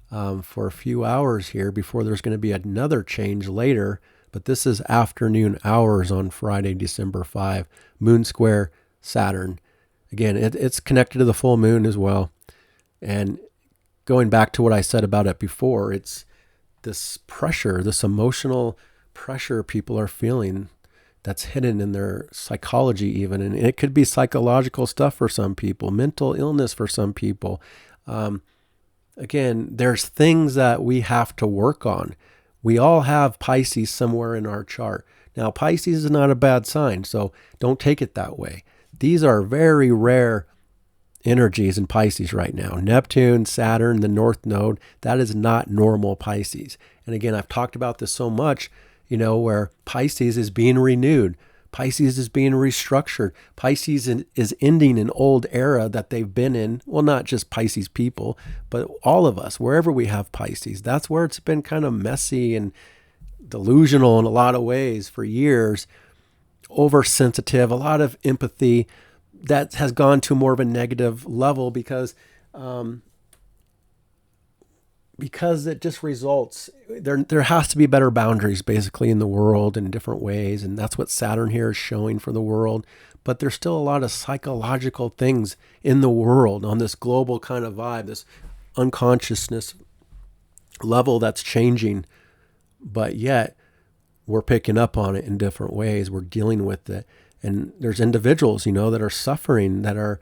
for a few hours here before there's going to be another change later. But this is afternoon hours on Friday, December 5. Moon square Saturn. Again, it's connected to the full moon as well. And going back to what I said about it before, it's this pressure, this emotional pressure people are feeling that's hidden in their psychology even. And it could be psychological stuff for some people, mental illness for some people. Again, there's things that we have to work on. We all have Pisces somewhere in our chart. Now, Pisces is not a bad sign, so don't take it that way. These are very rare energies in Pisces right now. Neptune, Saturn, the North Node, that is not normal Pisces. And again, I've talked about this so much, where Pisces is being renewed. Pisces is being restructured. Pisces is ending an old era that they've been in. Well, not just Pisces people, but all of us, wherever we have Pisces. That's where it's been kind of messy and delusional in a lot of ways for years. Oversensitive, a lot of empathy that has gone to more of a negative level because it just results, there has to be better boundaries basically in the world in different ways. And that's what Saturn here is showing for the world. But there's still a lot of psychological things in the world on this global kind of vibe, this unconsciousness level that's changing. But yet we're picking up on it in different ways. We're dealing with it. And there's individuals, that are suffering, that are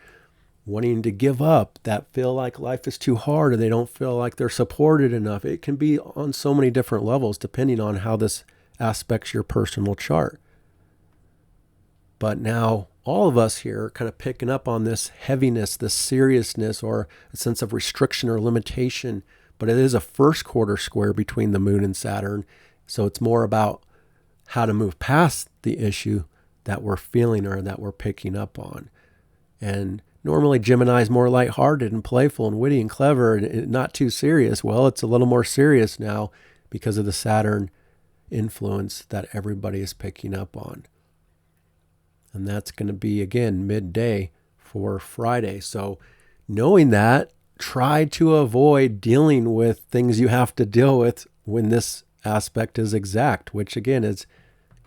wanting to give up, that feel like life is too hard, or they don't feel like they're supported enough. It can be on so many different levels depending on how this aspects your personal chart. But now all of us here are kind of picking up on this heaviness, this seriousness, or a sense of restriction or limitation. But it is a first quarter square between the moon and Saturn. So it's more about how to move past the issue that we're feeling or that we're picking up on. And normally Gemini is more lighthearted and playful and witty and clever and not too serious. Well, it's a little more serious now because of the Saturn influence that everybody is picking up on. And that's going to be, again, midday for Friday. So knowing that, try to avoid dealing with things you have to deal with when this aspect is exact, which again is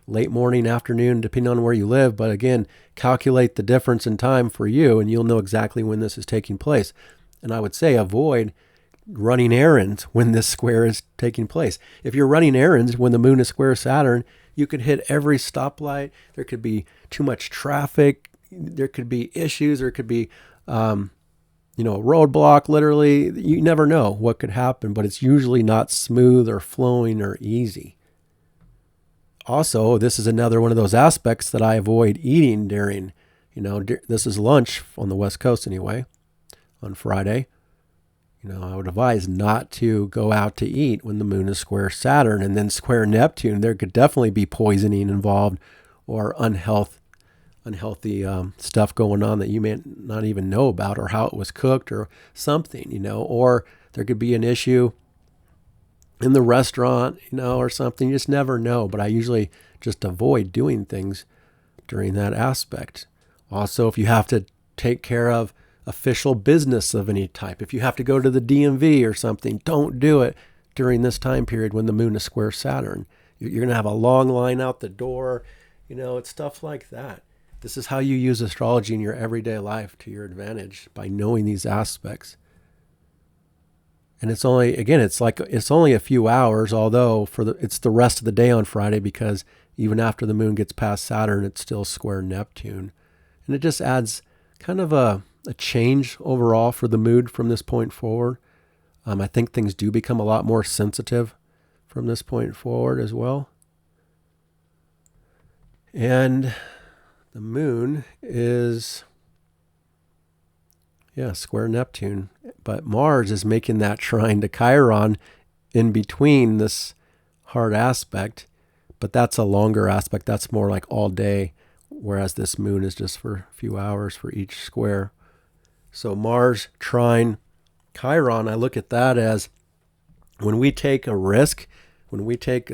late morning, afternoon, depending on where you live. But again, calculate the difference in time for you and you'll know exactly when this is taking place. And I would say avoid running errands when this square is taking place. If you're running errands when the moon is square Saturn, you could hit every stoplight. There could be too much traffic. There could be issues. There could be, a roadblock, literally. You never know what could happen, but it's usually not smooth or flowing or easy. Also, this is another one of those aspects that I avoid eating during, this is lunch on the West Coast anyway, on Friday. I would advise not to go out to eat when the moon is square Saturn and then square Neptune. There could definitely be poisoning involved or unhealthy stuff going on that you may not even know about, or how it was cooked or something, or there could be an issue in the restaurant, or something. You just never know. But I usually just avoid doing things during that aspect. Also, if you have to take care of official business of any type, if you have to go to the DMV or something, don't do it during this time period when the moon is square Saturn. You're going to have a long line out the door. It's stuff like that. This is how you use astrology in your everyday life to your advantage, by knowing these aspects. And it's only a few hours, although it's the rest of the day on Friday, because even after the moon gets past Saturn, it's still square Neptune. And it just adds kind of a a change overall for the mood from this point forward. I think things do become a lot more sensitive from this point forward as well. And the moon is, square Neptune. But Mars is making that trine to Chiron in between this hard aspect. But that's a longer aspect. That's more like all day, whereas this moon is just for a few hours for each square. So Mars, trine, Chiron, I look at that as when we take a risk, when we take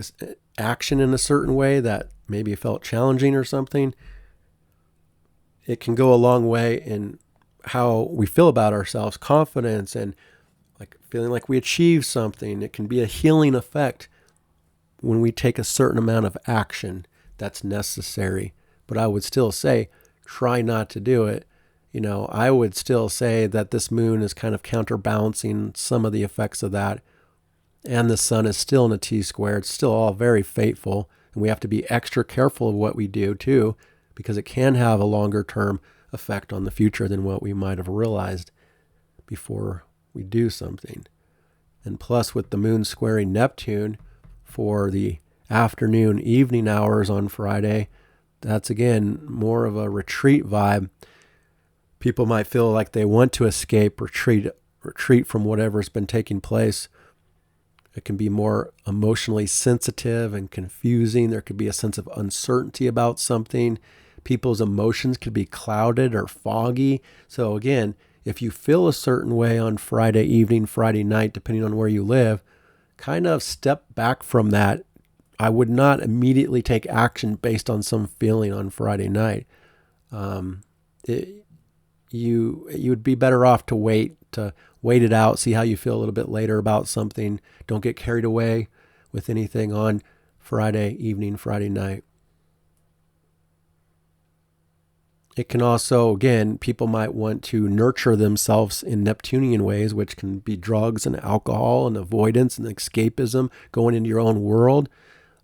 action in a certain way that maybe felt challenging or something, it can go a long way in how we feel about ourselves, confidence, and like feeling like we achieved something. It can be a healing effect when we take a certain amount of action that's necessary. But I would still say, try not to do it. I would still say that this moon is kind of counterbalancing some of the effects of that. And the sun is still in a T-square. It's still all very fateful. And we have to be extra careful of what we do too, because it can have a longer term effect on the future than what we might have realized before we do something. And plus, with the moon squaring Neptune for the afternoon, evening hours on Friday, that's again more of a retreat vibe. People might feel like they want to escape, retreat from whatever's been taking place. It can be more emotionally sensitive and confusing. There could be a sense of uncertainty about something. People's emotions could be clouded or foggy. So again, if you feel a certain way on Friday evening, Friday night, depending on where you live, kind of step back from that. I would not immediately take action based on some feeling on Friday night. You would be better off to wait it out, see how you feel a little bit later about something. Don't get carried away with anything on Friday evening, Friday night. It can also, again, people might want to nurture themselves in Neptunian ways, which can be drugs and alcohol and avoidance and escapism, going into your own world.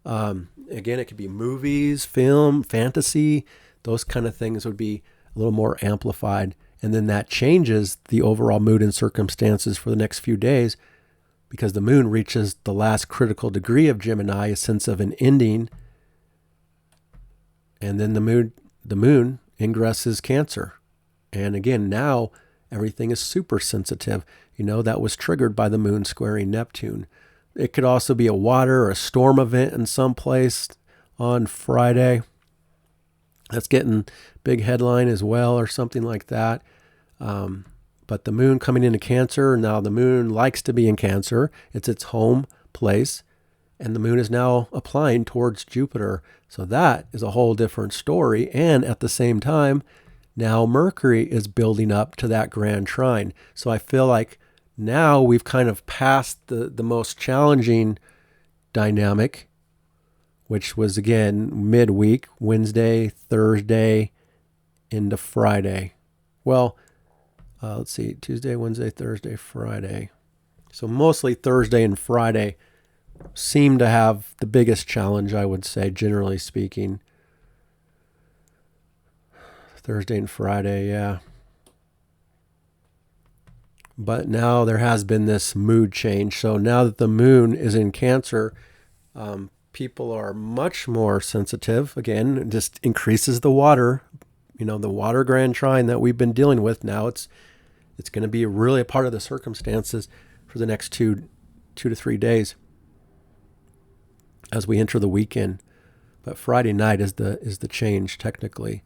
Again, it could be movies, film, fantasy. Those kind of things would be a little more amplified. And then that changes the overall mood and circumstances for the next few days, because the moon reaches the last critical degree of Gemini, a sense of an ending. And then the moon ingresses Cancer. And again, now everything is super sensitive. That was triggered by the moon squaring Neptune. It could also be a water or a storm event in some place on Friday. That's getting big headline as well, or something like that. But the moon coming into Cancer, now the moon likes to be in Cancer. It's its home place. And the moon is now applying towards Jupiter. So that is a whole different story. And at the same time, now Mercury is building up to that grand trine. So I feel like now we've kind of passed the most challenging dynamic, which was, again, midweek, Wednesday, Thursday, into Friday. Well, let's see, Tuesday, Wednesday, Thursday, Friday. So mostly Thursday and Friday seem to have the biggest challenge, I would say, generally speaking. Thursday and Friday, yeah. But now there has been this mood change. So now that the moon is in Cancer, people are much more sensitive. Again, it just increases the water, the water grand trine that we've been dealing with. Now it's going to be really a part of the circumstances for the next 2 to 3 days as we enter the weekend. But Friday night is the change technically.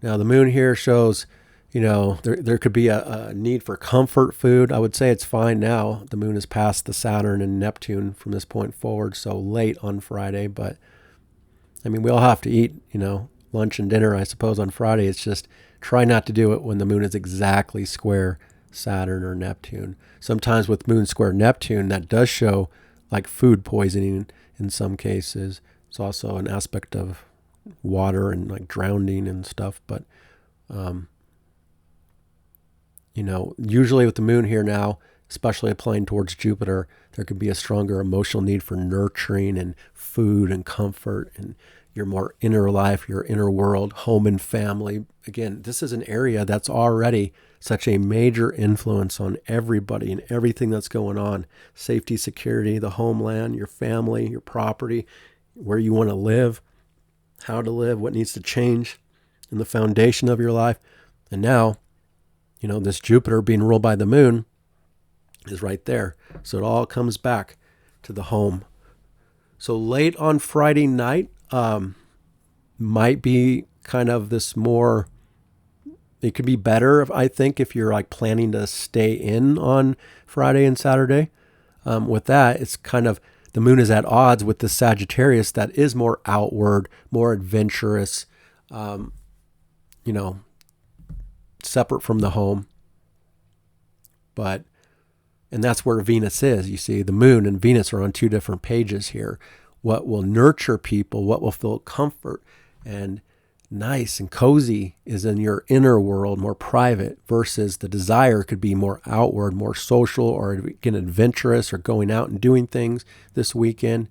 Now the moon here shows, there could be a need for comfort food. I would say it's fine now. The moon is past the Saturn and Neptune from this point forward, so late on Friday. But we all have to eat, lunch and dinner, I suppose, on Friday. It's just try not to do it when the moon is exactly square Saturn or Neptune. Sometimes with moon square Neptune, that does show like food poisoning in some cases. It's also an aspect of water and like drowning and stuff. But, usually with the moon here now, especially applying towards Jupiter, there could be a stronger emotional need for nurturing and food and comfort and your more inner life, your inner world, home and family. Again, this is an area that's already such a major influence on everybody and everything that's going on. Safety, security, the homeland, your family, your property, where you want to live, how to live, what needs to change in the foundation of your life. And now, this Jupiter being ruled by the moon is right there. So it all comes back to the home. So late on Friday night might be kind of this more, it could be better, I think, if you're like planning to stay in on Friday and Saturday. With that, it's kind of, the moon is at odds with the Sagittarius that is more outward, more adventurous, separate from the home. And that's where Venus is. You see, the moon and Venus are on two different pages here. What will nurture people, what will feel comfort and nice and cozy is in your inner world, more private, versus the desire could be more outward, more social, or again, adventurous, or going out and doing things this weekend.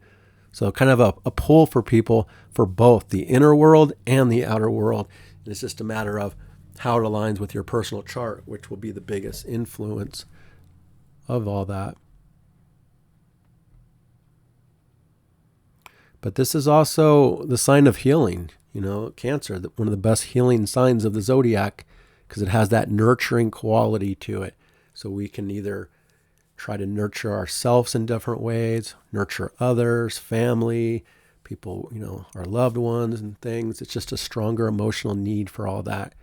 So kind of a pull for people for both the inner world and the outer world. And it's just a matter of how it aligns with your personal chart, which will be the biggest influence of all that. But this is also the sign of healing. Cancer, one of the best healing signs of the zodiac, because it has that nurturing quality to it. So we can either try to nurture ourselves in different ways, nurture others, family, people, our loved ones and things. It's just a stronger emotional need for all that.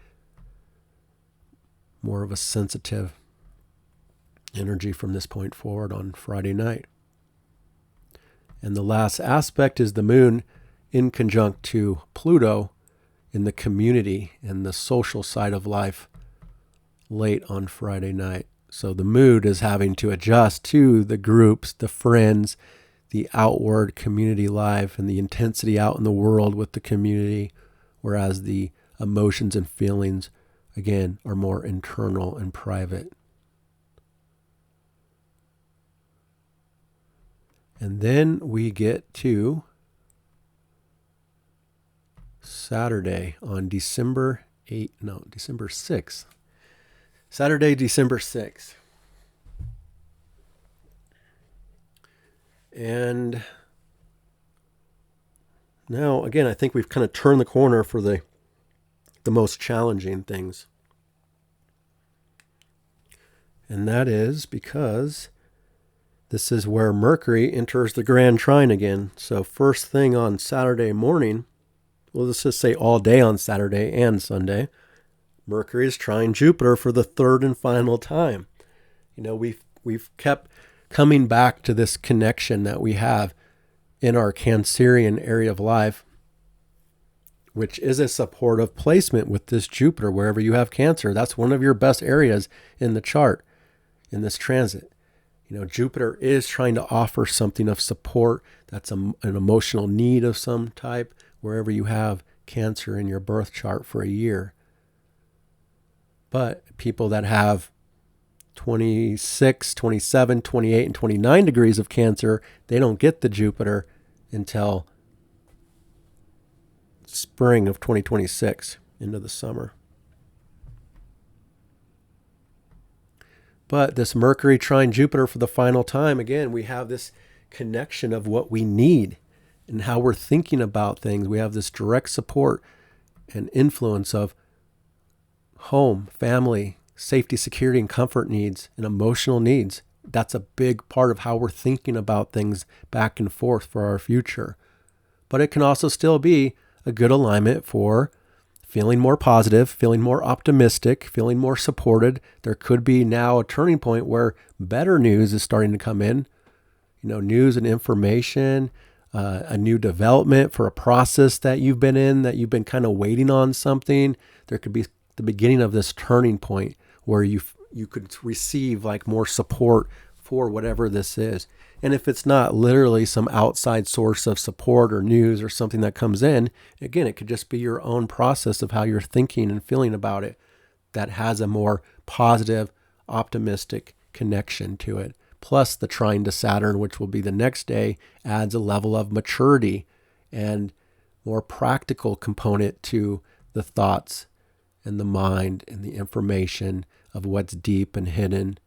More of a sensitive energy from this point forward on Friday night. And the last aspect is the moon in conjunct to Pluto in the community and the social side of life late on Friday night. So the mood is having to adjust to the groups, the friends, the outward community life, and the intensity out in the world with the community, whereas the emotions and feelings, again, are more internal and private. And then we get to Saturday on December 6th. Saturday, December 6th. And now, again, I think we've kind of turned the corner for the most challenging things. And that is because this is where Mercury enters the Grand Trine again. So first thing on Saturday morning, well, let's just say all day on Saturday and Sunday, Mercury is trine Jupiter for the third and final time. We've kept coming back to this connection that we have in our Cancerian area of life, which is a supportive placement with this Jupiter wherever you have Cancer. That's one of your best areas in the chart in this transit. Jupiter is trying to offer something of support. That's an emotional need of some type wherever you have Cancer in your birth chart for a year. But people that have 26, 27, 28, and 29 degrees of Cancer, they don't get the Jupiter until spring of 2026, into the summer. But this Mercury trine Jupiter for the final time, again, we have this connection of what we need and how we're thinking about things. We have this direct support and influence of home, family, safety, security, and comfort needs, and emotional needs. That's a big part of how we're thinking about things back and forth for our future. But it can also still be a good alignment for feeling more positive, feeling more optimistic, feeling more supported. There could be now a turning point where better news is starting to come in. News and information, a new development for a process that you've been in, that you've been kind of waiting on something. There could be the beginning of this turning point where you could receive like more support for whatever this is. And if it's not literally some outside source of support or news or something that comes in, again, it could just be your own process of how you're thinking and feeling about it that has a more positive, optimistic connection to it. Plus the trine to Saturn, which will be the next day, adds a level of maturity and more practical component to the thoughts and the mind and the information of what's deep and hidden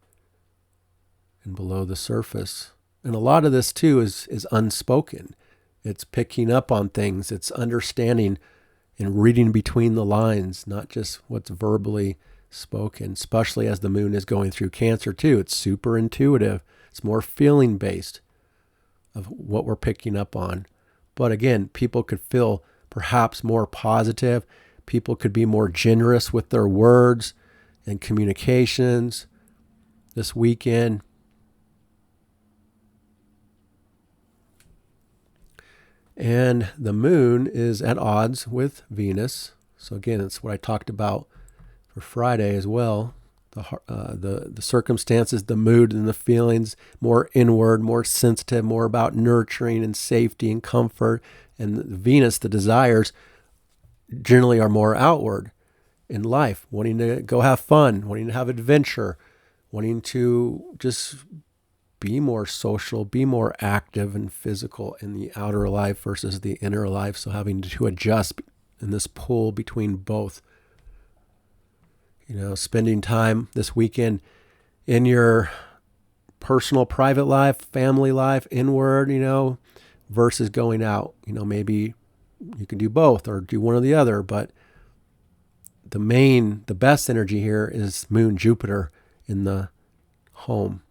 and below the surface. And a lot of this too is unspoken. It's picking up on things. It's understanding and reading between the lines, not just what's verbally spoken, especially as the moon is going through Cancer too. It's super intuitive. It's more feeling based of what we're picking up on. But again, people could feel perhaps more positive. People could be more generous with their words and communications this weekend. And the moon is at odds with Venus. So again, it's what I talked about for Friday as well. The circumstances, the mood and the feelings, more inward, more sensitive, more about nurturing and safety and comfort. And Venus, the desires, generally are more outward in life, wanting to go have fun, wanting to have adventure, wanting to just be more social, be more active and physical in the outer life versus the inner life. So having to adjust in this pull between both. Spending time this weekend in your personal, private life, family life, inward, versus going out. Maybe you can do both or do one or the other, but the best energy here is Moon Jupiter in the home.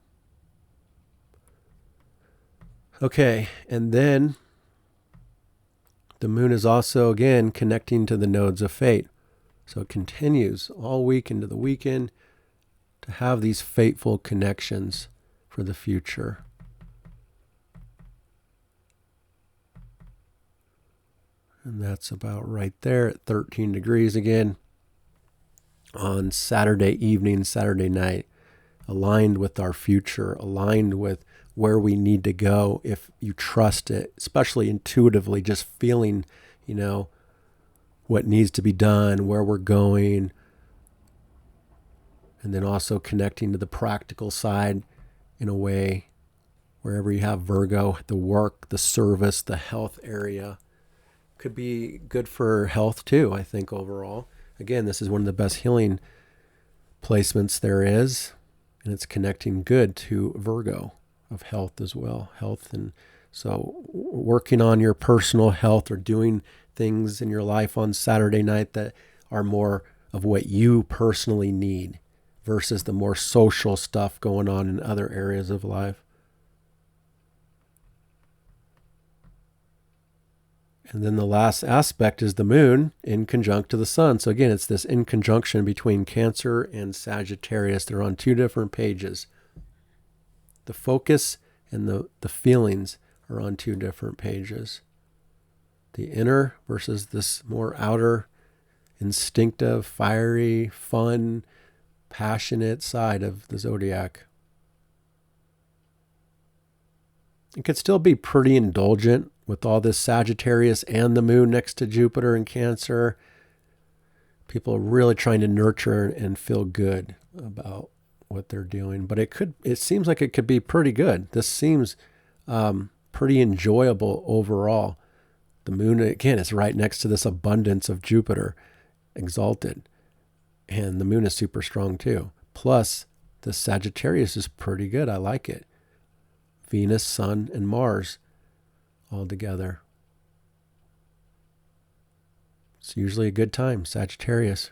Okay, and then the moon is also, again, connecting to the nodes of fate. So it continues all week into the weekend to have these fateful connections for the future. And that's about right there at 13 degrees again on Saturday evening, Saturday night, aligned with our future, aligned with where we need to go if you trust it, especially intuitively, just feeling, what needs to be done, where we're going, and then also connecting to the practical side in a way wherever you have Virgo, the work, the service, the health area could be good for health too, I think overall. Again, this is one of the best healing placements there is, and it's connecting good to Virgo of health as well. Health, and so working on your personal health or doing things in your life on Saturday night that are more of what you personally need versus the more social stuff going on in other areas of life. And then the last aspect is the moon in conjunct to the sun. So again, it's this in conjunction between Cancer and Sagittarius. They're on two different pages. The focus and the feelings are on two different pages. The inner versus this more outer, instinctive, fiery, fun, passionate side of the zodiac. It could still be pretty indulgent with all this Sagittarius and the moon next to Jupiter and Cancer. People are really trying to nurture and feel good about what they're doing. But it seems like it could be pretty good. This seems pretty enjoyable overall. The moon, again, is right next to this abundance of Jupiter, exalted. And the moon is super strong too. Plus, the Sagittarius is pretty good. I like it. Venus, Sun, and Mars all together. It's usually a good time, Sagittarius.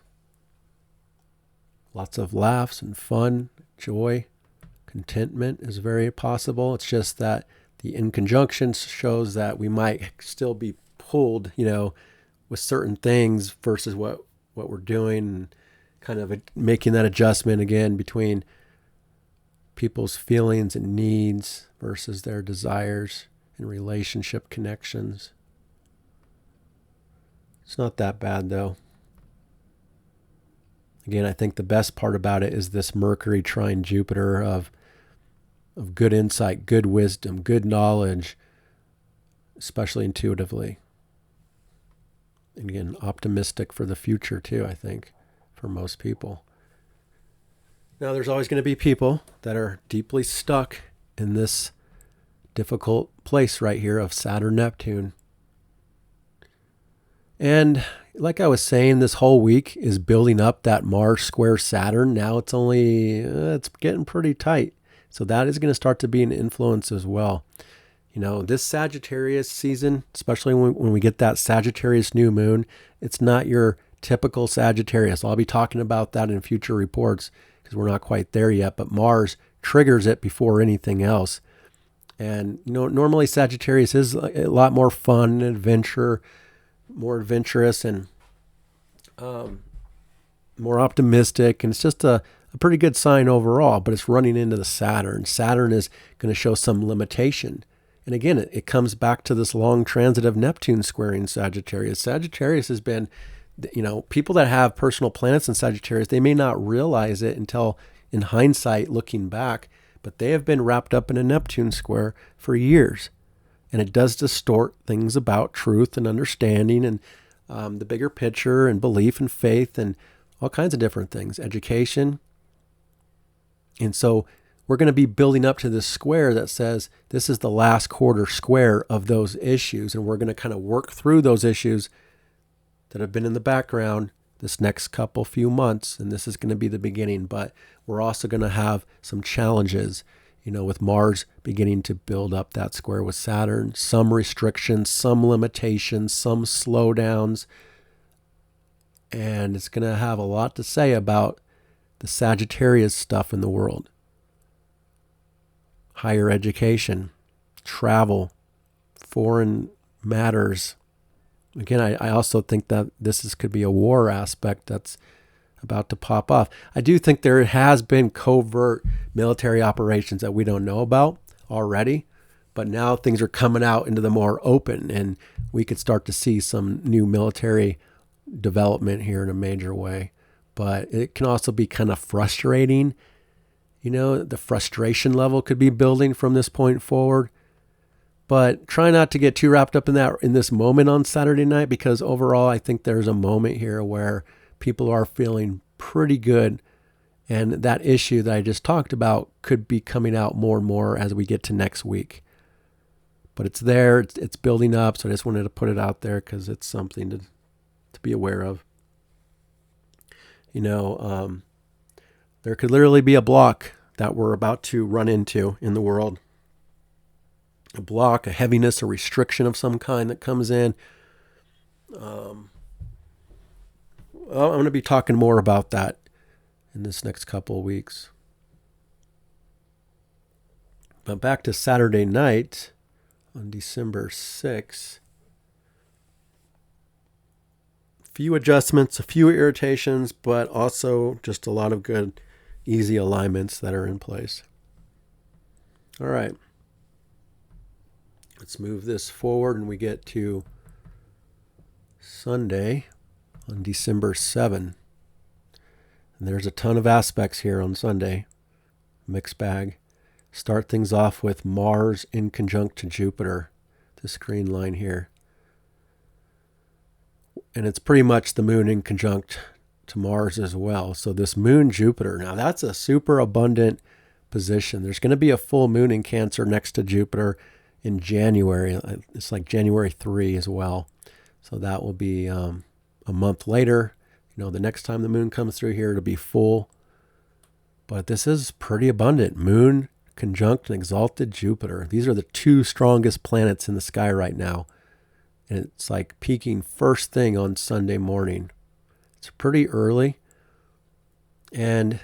Lots of laughs and fun, joy, contentment is very possible. It's just that the in conjunction shows that we might still be pulled, with certain things versus what we're doing, and kind of making that adjustment again between people's feelings and needs versus their desires and relationship connections. It's not that bad though. Again, I think the best part about it is this Mercury trine Jupiter of good insight, good wisdom, good knowledge, especially intuitively. And again, optimistic for the future too, I think, for most people. Now, there's always going to be people that are deeply stuck in this difficult place right here of Saturn-Neptune. And like I was saying, this whole week is building up that Mars square Saturn. Now it's getting pretty tight. So that is going to start to be an influence as well. This Sagittarius season, especially when we get that Sagittarius new moon, it's not your typical Sagittarius. I'll be talking about that in future reports because we're not quite there yet, but Mars triggers it before anything else. And, normally Sagittarius is a lot more fun and more adventurous and more optimistic. And it's just a pretty good sign overall, but it's running into the Saturn. Saturn is going to show some limitation. And again, it comes back to this long transit of Neptune squaring Sagittarius. Sagittarius has been, people that have personal planets in Sagittarius, they may not realize it until in hindsight looking back, but they have been wrapped up in a Neptune square for years. And it does distort things about truth and understanding and the bigger picture and belief and faith and all kinds of different things, education. And so we're going to be building up to this square that says this is the last quarter square of those issues. And we're going to kind of work through those issues that have been in the background this next few months. And this is going to be the beginning. But we're also going to have some challenges, with Mars beginning to build up that square with Saturn, some restrictions, some limitations, some slowdowns. And it's going to have a lot to say about the Sagittarius stuff in the world. Higher education, travel, foreign matters. Again, I also think that could be a war aspect that's about to pop off. I do think there has been covert military operations that we don't know about already, but now things are coming out into the more open, and we could start to see some new military development here in a major way. But it can also be kind of frustrating. The frustration level could be building from this point forward. But try not to get too wrapped up in this moment on Saturday night, because overall I think there's a moment here where people are feeling pretty good. And that issue that I just talked about could be coming out more and more as we get to next week. But it's there, it's building up. So I just wanted to put it out there because it's something to be aware of. There could literally be a block that we're about to run into in the world. A block, a heaviness, a restriction of some kind that comes in. I'm going to be talking more about that in this next couple of weeks. But back to Saturday night on December 6th. Few adjustments, a few irritations, but also just a lot of good, easy alignments that are in place. All right. Let's move this forward and we get to Sunday on December 7. And there's a ton of aspects here on Sunday. Mixed bag. Start things off with Mars in conjunct to Jupiter. This green line here. And it's pretty much the moon in conjunct to Mars as well. So this moon Jupiter, now that's a super abundant position. There's going to be a full moon in Cancer next to Jupiter in January. It's like January 3 as well. So that will be a month later. The next time the moon comes through here, it'll be full. But this is pretty abundant. Moon conjunct and exalted Jupiter. These are the two strongest planets in the sky right now. And it's like peaking first thing on Sunday morning. It's pretty early. And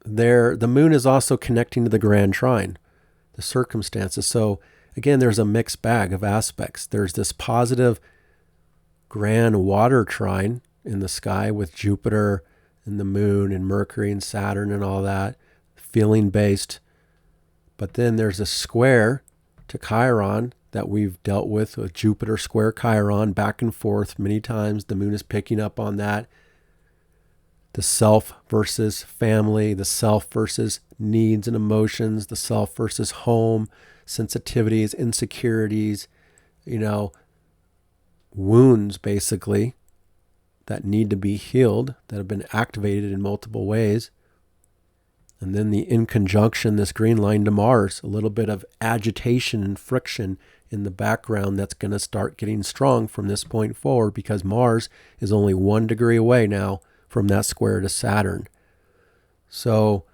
the moon is also connecting to the Grand Trine, the circumstances. So again, there's a mixed bag of aspects. There's this positive grand water trine in the sky with Jupiter and the moon and Mercury and Saturn and all that, feeling based. But then there's a square to Chiron that we've dealt with Jupiter square Chiron back and forth many times. The moon is picking up on that. The self versus family, the self versus needs and emotions, the self versus home, sensitivities, insecurities, wounds basically that need to be healed, that have been activated in multiple ways. And then in conjunction, this green line to Mars, a little bit of agitation and friction in the background that's going to start getting strong from this point forward, because Mars is only 1 degree away now from that square to Saturn. So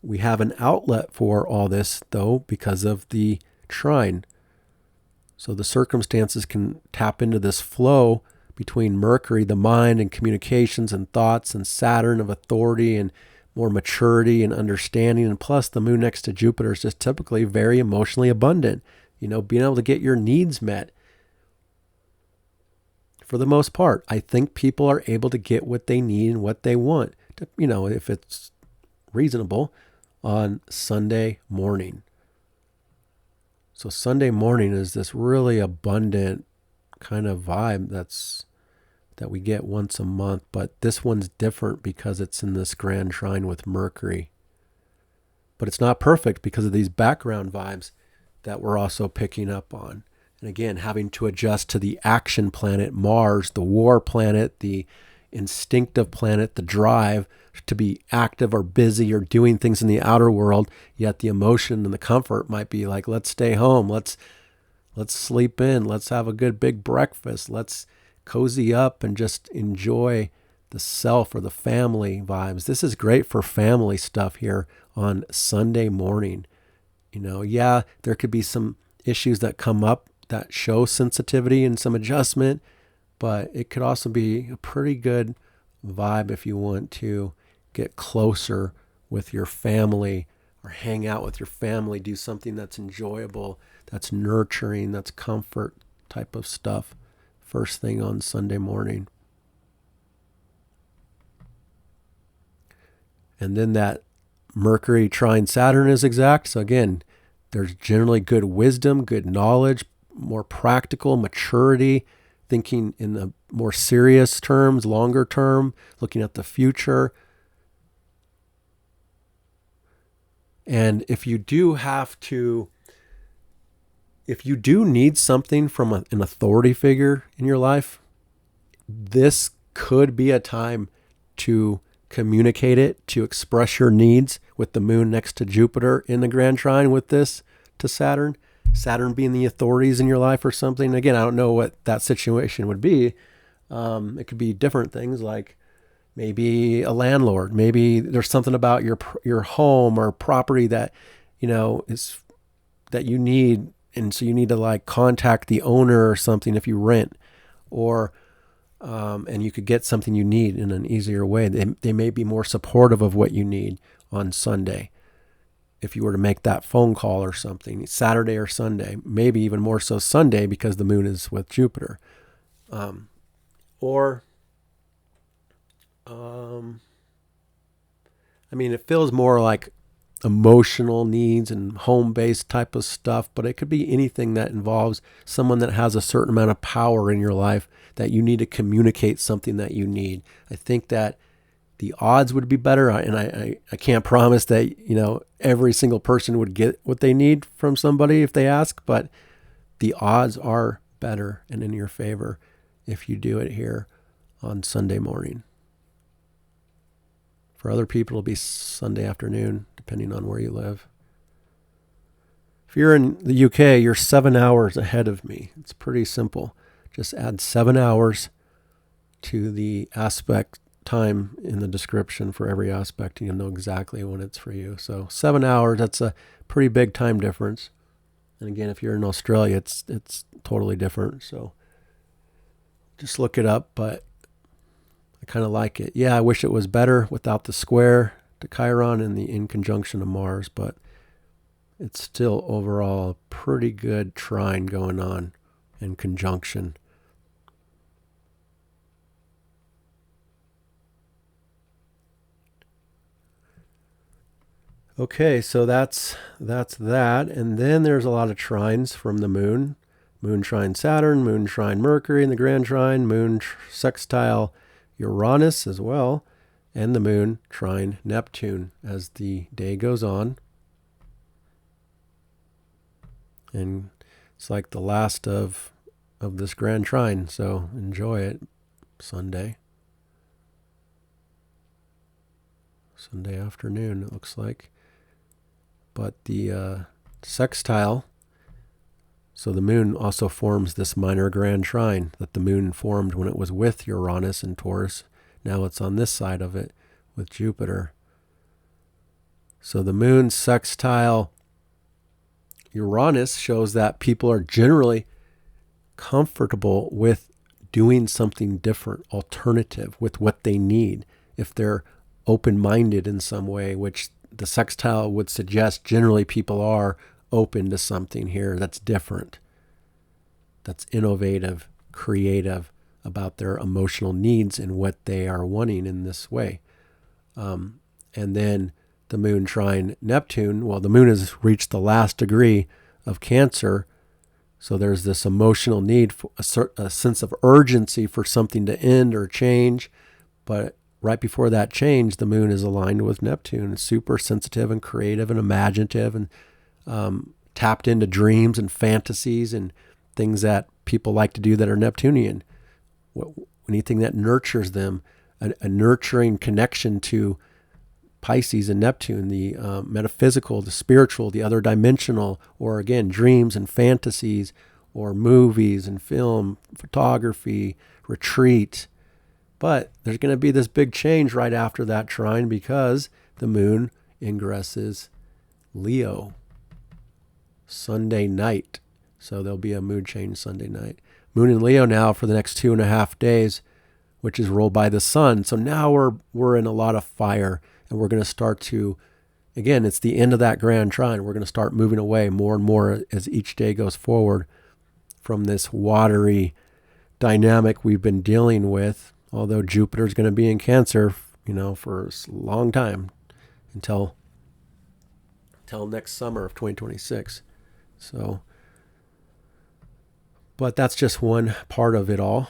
we have an outlet for all this, though, because of the trine. So the circumstances can tap into this flow between Mercury, the mind and communications and thoughts, and Saturn of authority and more maturity and understanding. And plus, the moon next to Jupiter is just typically very emotionally abundant. Being able to get your needs met. For the most part, I think people are able to get what they need and what they want, if it's reasonable, on Sunday morning. So Sunday morning is this really abundant kind of vibe that we get once a month, but this one's different because it's in this grand trine with Mercury. But it's not perfect because of these background vibes that we're also picking up on. And again, having to adjust to the action planet, Mars, the war planet, the instinctive planet, the drive to be active or busy or doing things in the outer world, yet the emotion and the comfort might be like, let's stay home, let's sleep in, let's have a good big breakfast, let's cozy up and just enjoy the self or the family vibes. This is great for family stuff here on Sunday morning. There could be some issues that come up that show sensitivity and some adjustment, but it could also be a pretty good vibe if you want to get closer with your family or hang out with your family, do something that's enjoyable, that's nurturing, that's comfort type of stuff first thing on Sunday morning. And then that Mercury trine Saturn is exact. So again, there's generally good wisdom, good knowledge, more practical maturity, thinking in the more serious terms, longer term, looking at the future. And if you do need something from an authority figure in your life, this could be a time to communicate it, to express your needs with the moon next to Jupiter in the grand trine with this to Saturn. Saturn being the authorities in your life or something. Again, I don't know what that situation would be. It could be different things, like maybe a landlord. Maybe there's something about your home or property that is that you need, and so you need to contact the owner or something if you rent, or and you could get something you need in an easier way. They may be more supportive of what you need on Sunday. If you were to make that phone call or something, Saturday or Sunday, maybe even more so Sunday because the moon is with Jupiter. It feels more like emotional needs and home-based type of stuff, but it could be anything that involves someone that has a certain amount of power in your life that you need to communicate something that you need. I think that the odds would be better, and I can't promise that every single person would get what they need from somebody if they ask, but the odds are better and in your favor if you do it here on Sunday morning. For other people, it'll be Sunday afternoon, depending on where you live. If you're in the UK, you're 7 hours ahead of me. It's pretty simple. Just add 7 hours to the aspect time in the description for every aspect, and you'll know exactly when it's for you. So 7 hours, that's a pretty big time difference. And again, if you're in Australia, it's totally different. So just look it up, but I kind of like it. Yeah, I wish it was better without the square to Chiron and the in conjunction of Mars, but it's still overall a pretty good trine going on in conjunction. Okay, so that's that. And then there's a lot of trines from the moon. Moon trine Saturn, moon trine Mercury in the grand trine, moon sextile Uranus as well, and the moon trine Neptune as the day goes on. And it's like the last of this grand trine, so enjoy it. Sunday afternoon, it looks like. But the sextile So the moon also forms this minor grand trine that the moon formed when it was with Uranus and Taurus. Now it's on this side of it with Jupiter. So the moon sextile Uranus shows that people are generally comfortable with doing something different, alternative, with what they need. If they're open-minded in some way, which the sextile would suggest generally people are open to something here that's different, that's innovative, creative about their emotional needs and what they are wanting in this way. And then the moon trine Neptune, well, the moon has reached the last degree of Cancer, so there's this emotional need for a sense of urgency for something to end or change. But right before that change, the moon is aligned with Neptune. It's super sensitive and creative and imaginative and tapped into dreams and fantasies and things that people like to do that are Neptunian. Anything that nurtures them, a nurturing connection to Pisces and Neptune, the metaphysical, the spiritual, the other dimensional, or again, dreams and fantasies, or movies and film, photography, retreat. But there's going to be this big change right after that trine because the moon ingresses Leo Sunday night. So there'll be a mood change Sunday night. Moon in Leo now for the next 2.5 days, which is ruled by the sun. So now we're in a lot of fire. And we're going to start to, again, it's the end of that grand trine. We're going to start moving away more and more as each day goes forward from this watery dynamic we've been dealing with. Although Jupiter's going to be in Cancer, for a long time until next summer of 2026. So, but that's just one part of it all.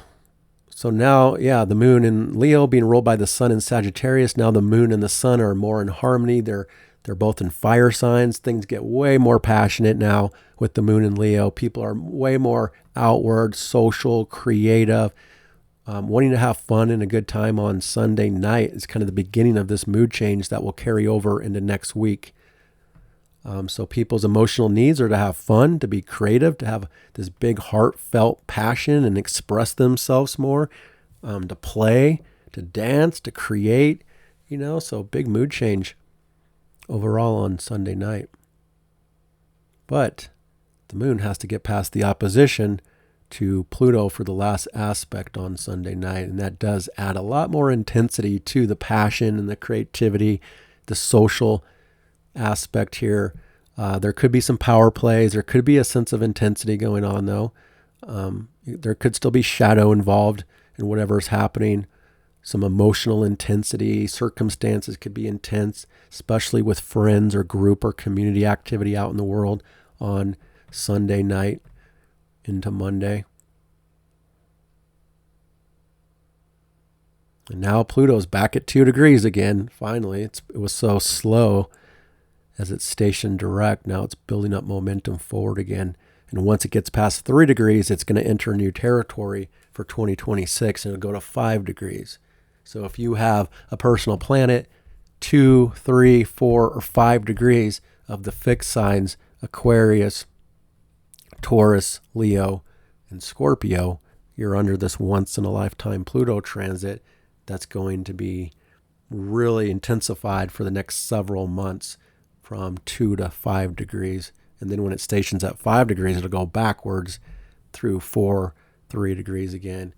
So now, the moon in Leo being ruled by the sun in Sagittarius. Now the moon and the sun are more in harmony. They're both in fire signs. Things get way more passionate now with the moon in Leo. People are way more outward, social, creative, wanting to have fun and a good time on Sunday night. It's kind of the beginning of this mood change that will carry over into next week. So people's emotional needs are to have fun, to be creative, to have this big heartfelt passion and express themselves more, to play, to dance, to create, so big mood change overall on Sunday night. But the moon has to get past the opposition to Pluto for the last aspect on Sunday night. And that does add a lot more intensity to the passion and the creativity, the social aspect here. There could be some power plays. There could be a sense of intensity going on, though. There could still be shadow involved in whatever's happening. Some emotional intensity. Circumstances could be intense, especially with friends or group or community activity out in the world on Sunday night into Monday. And now Pluto's back at 2 degrees again. Finally, it was so slow as it's stationed direct. Now it's building up momentum forward again. And once it gets past 3 degrees, it's going to enter new territory for 2026 and it'll go to 5 degrees. So if you have a personal planet 2, 3, 4, or 5 degrees of the fixed signs, Aquarius, Taurus, Leo, and Scorpio, you're under this once in a lifetime Pluto transit that's going to be really intensified for the next several months from 2 to 5 degrees. And then when it stations at 5 degrees, it'll go backwards through 4, 3 degrees again.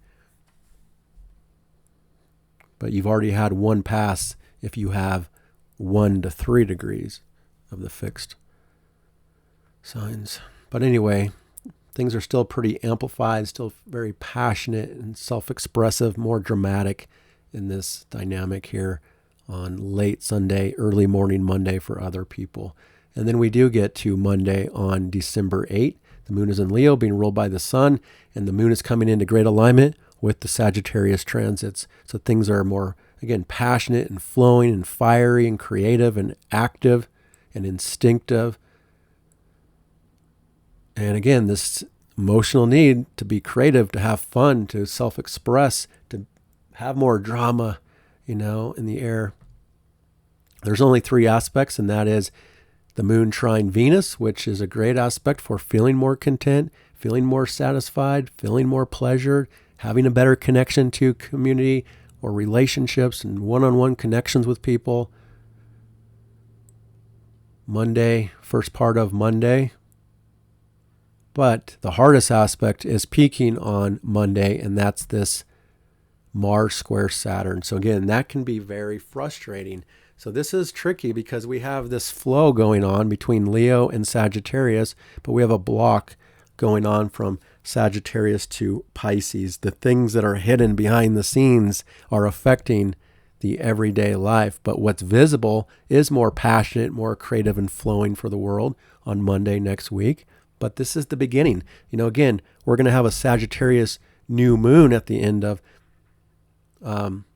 But you've already had one pass if you have 1 to 3 degrees of the fixed signs. But anyway, things are still pretty amplified, still very passionate and self-expressive, more dramatic in this dynamic here on late Sunday, early morning Monday for other people. And then we do get to Monday on December 8th. The moon is in Leo being ruled by the sun, and the moon is coming into great alignment with the Sagittarius transits. So things are more, again, passionate and flowing and fiery and creative and active and instinctive. And again, this emotional need to be creative, to have fun, to self-express, to have more drama, in the air. There's only 3 aspects, and that is the moon trine Venus, which is a great aspect for feeling more content, feeling more satisfied, feeling more pleasure, having a better connection to community or relationships and one-on-one connections with people. Monday, first part of Monday. But the hardest aspect is peaking on Monday, and that's this Mars square Saturn. So again, that can be very frustrating. So this is tricky because we have this flow going on between Leo and Sagittarius, but we have a block going on from Sagittarius to Pisces. The things that are hidden behind the scenes are affecting the everyday life, but what's visible is more passionate, more creative and flowing for the world on Monday next week. But this is the beginning. Again, we're going to have a Sagittarius new moon at the end of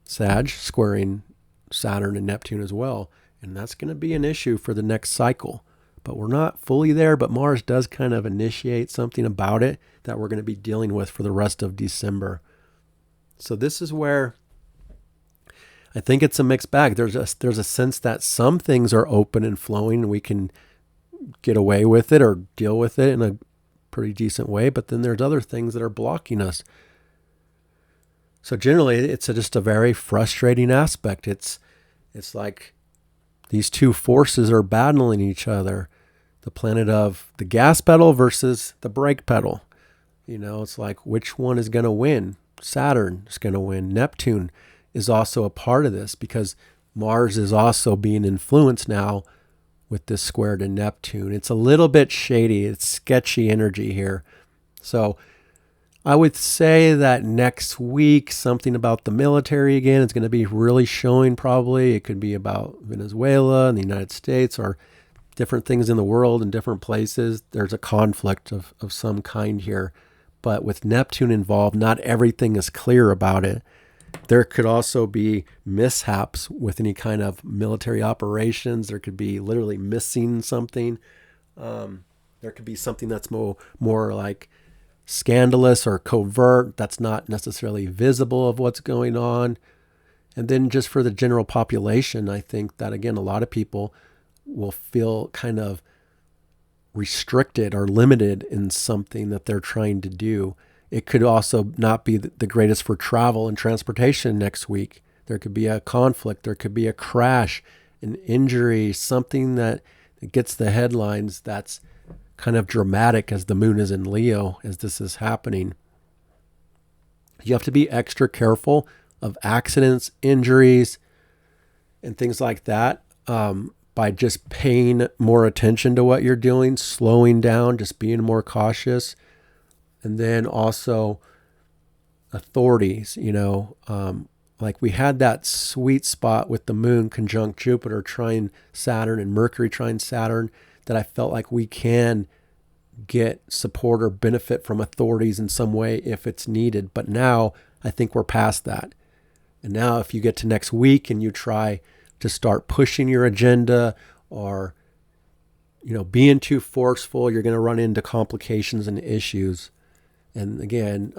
Sag squaring Saturn and Neptune as well. And that's going to be an issue for the next cycle. But we're not fully there, but Mars does kind of initiate something about it that we're going to be dealing with for the rest of December. So this is where I think it's a mixed bag. There's a sense that some things are open and flowing and we can get away with it or deal with it in a pretty decent way, but then there's other things that are blocking us. So generally, it's just a very frustrating aspect. It's like these two forces are battling each other. The planet of the gas pedal versus the brake pedal. It's like which one is going to win? Saturn is going to win. Neptune is also a part of this because Mars is also being influenced now with this square to Neptune. It's a little bit shady. It's sketchy energy here. So I would say that next week, something about the military again is going to be really showing probably. It could be about Venezuela and the United States or different things in the world in different places. There's a conflict of some kind here. But with Neptune involved, not everything is clear about it. There could also be mishaps with any kind of military operations. There could be literally missing something. There could be something that's more like scandalous or covert that's not necessarily visible of what's going on. And then just for the general population, I think that, again, a lot of people will feel kind of restricted or limited in something that they're trying to do. It could also not be the greatest for travel and transportation next week. There could be a conflict. There could be a crash, an injury, something that gets the headlines that's kind of dramatic as the moon is in Leo as this is happening. You have to be extra careful of accidents, injuries, and things like that by just paying more attention to what you're doing, slowing down, just being more cautious. And then also authorities, like we had that sweet spot with the moon conjunct Jupiter trine Saturn and Mercury trine Saturn that I felt like we can get support or benefit from authorities in some way if it's needed. But now I think we're past that. And now if you get to next week and you try to start pushing your agenda or, being too forceful, you're going to run into complications and issues. And again,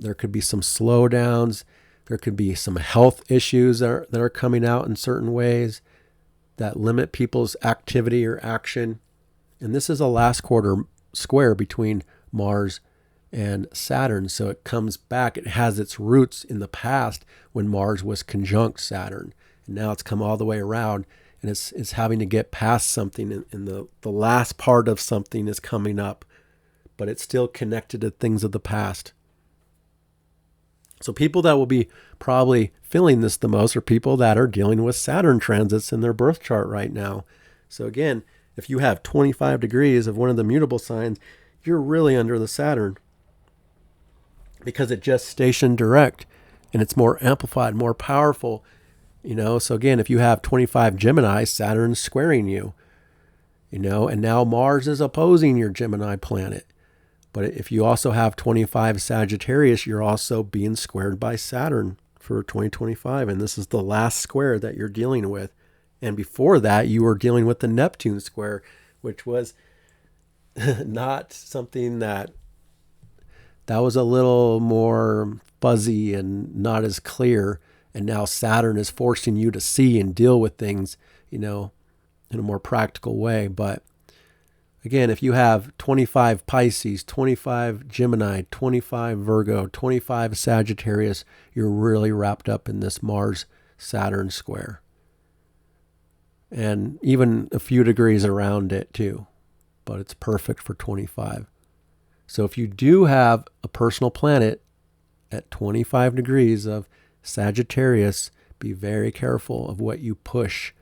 there could be some slowdowns. There could be some health issues that are coming out in certain ways that limit people's activity or action. And this is a last quarter square between Mars and Saturn. So it comes back. It has its roots in the past when Mars was conjunct Saturn. And now it's come all the way around. And it's having to get past something. And the last part of something is coming up. But it's still connected to things of the past. So people that will be probably feeling this the most are people that are dealing with Saturn transits in their birth chart right now. So again, if you have 25 degrees of one of the mutable signs, you're really under the Saturn because it just stationed direct and it's more amplified, more powerful. So again, if you have 25 Gemini, Saturn's squaring you, and now Mars is opposing your Gemini planet. But if you also have 25 Sagittarius, you're also being squared by Saturn for 2025. And this is the last square that you're dealing with. And before that, you were dealing with the Neptune square, which was not something that was a little more fuzzy and not as clear. And now Saturn is forcing you to see and deal with things, in a more practical way. But again, if you have 25 Pisces, 25 Gemini, 25 Virgo, 25 Sagittarius, you're really wrapped up in this Mars-Saturn square. And even a few degrees around it too. But it's perfect for 25. So if you do have a personal planet at 25 degrees of Sagittarius, be very careful of what you push.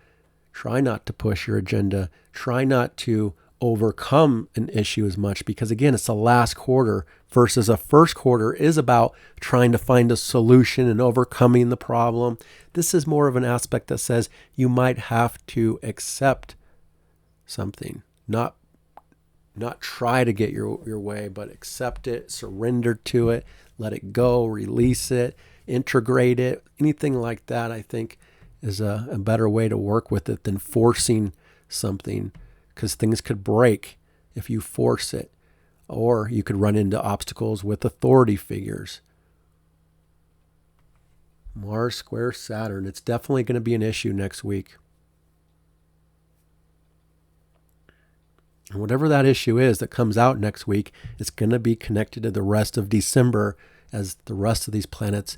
Try not to push your agenda. Try not to overcome an issue as much, because again, it's the last quarter versus a first quarter is about trying to find a solution and overcoming the problem. This is more of an aspect that says you might have to accept something, not try to get your way, but accept it, surrender to it, let it go, release it, integrate it. Anything like that, I think, is a better way to work with it than forcing something, because things could break if you force it, or you could run into obstacles with authority figures. Mars square Saturn, it's definitely going to be an issue next week. And whatever that issue is that comes out next week, it's going to be connected to the rest of December as the rest of these planets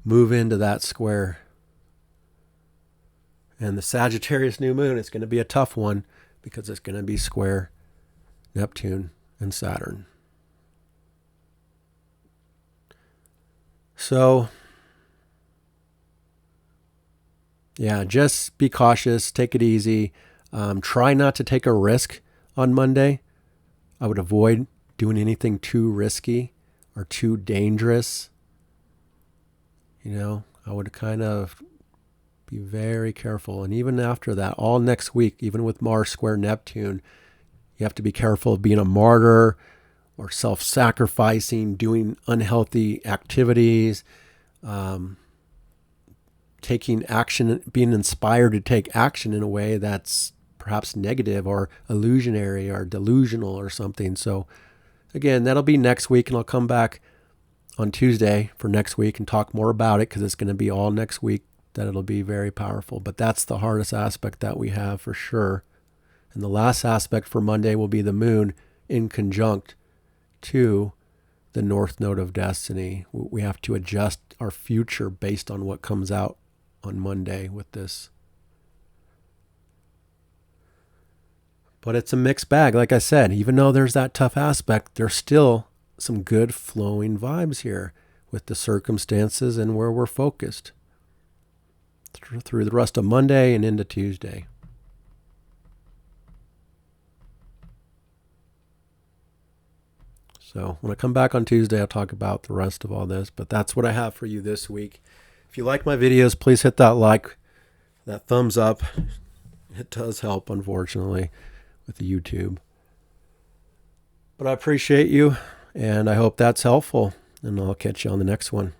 move into that square. And the Sagittarius new moon is going to be a tough one because it's going to be square Neptune and Saturn. So, yeah, just be cautious, take it easy. Try not to take a risk on Monday. I would avoid doing anything too risky or too dangerous. I would kind of be very careful. And even after that, all next week, even with Mars square Neptune, you have to be careful of being a martyr or self-sacrificing, doing unhealthy activities, taking action, being inspired to take action in a way that's perhaps negative or illusionary or delusional or something. So again, that'll be next week, and I'll come back on Tuesday for next week and talk more about it, because it's going to be all next week that it'll be very powerful. But that's the hardest aspect that we have for sure. And the last aspect for Monday will be the moon in conjunct to the North Node of Destiny. We have to adjust our future based on what comes out on Monday with this. But it's a mixed bag. Like I said, even though there's that tough aspect, there's still some good flowing vibes here with the circumstances and where we're focused through the rest of Monday and into Tuesday. So when I come back on Tuesday, I'll talk about the rest of all this. But that's what I have for you this week. If you like my videos, please hit that like, that thumbs up. It does help, unfortunately, with the YouTube. But I appreciate you, and I hope that's helpful. And I'll catch you on the next one.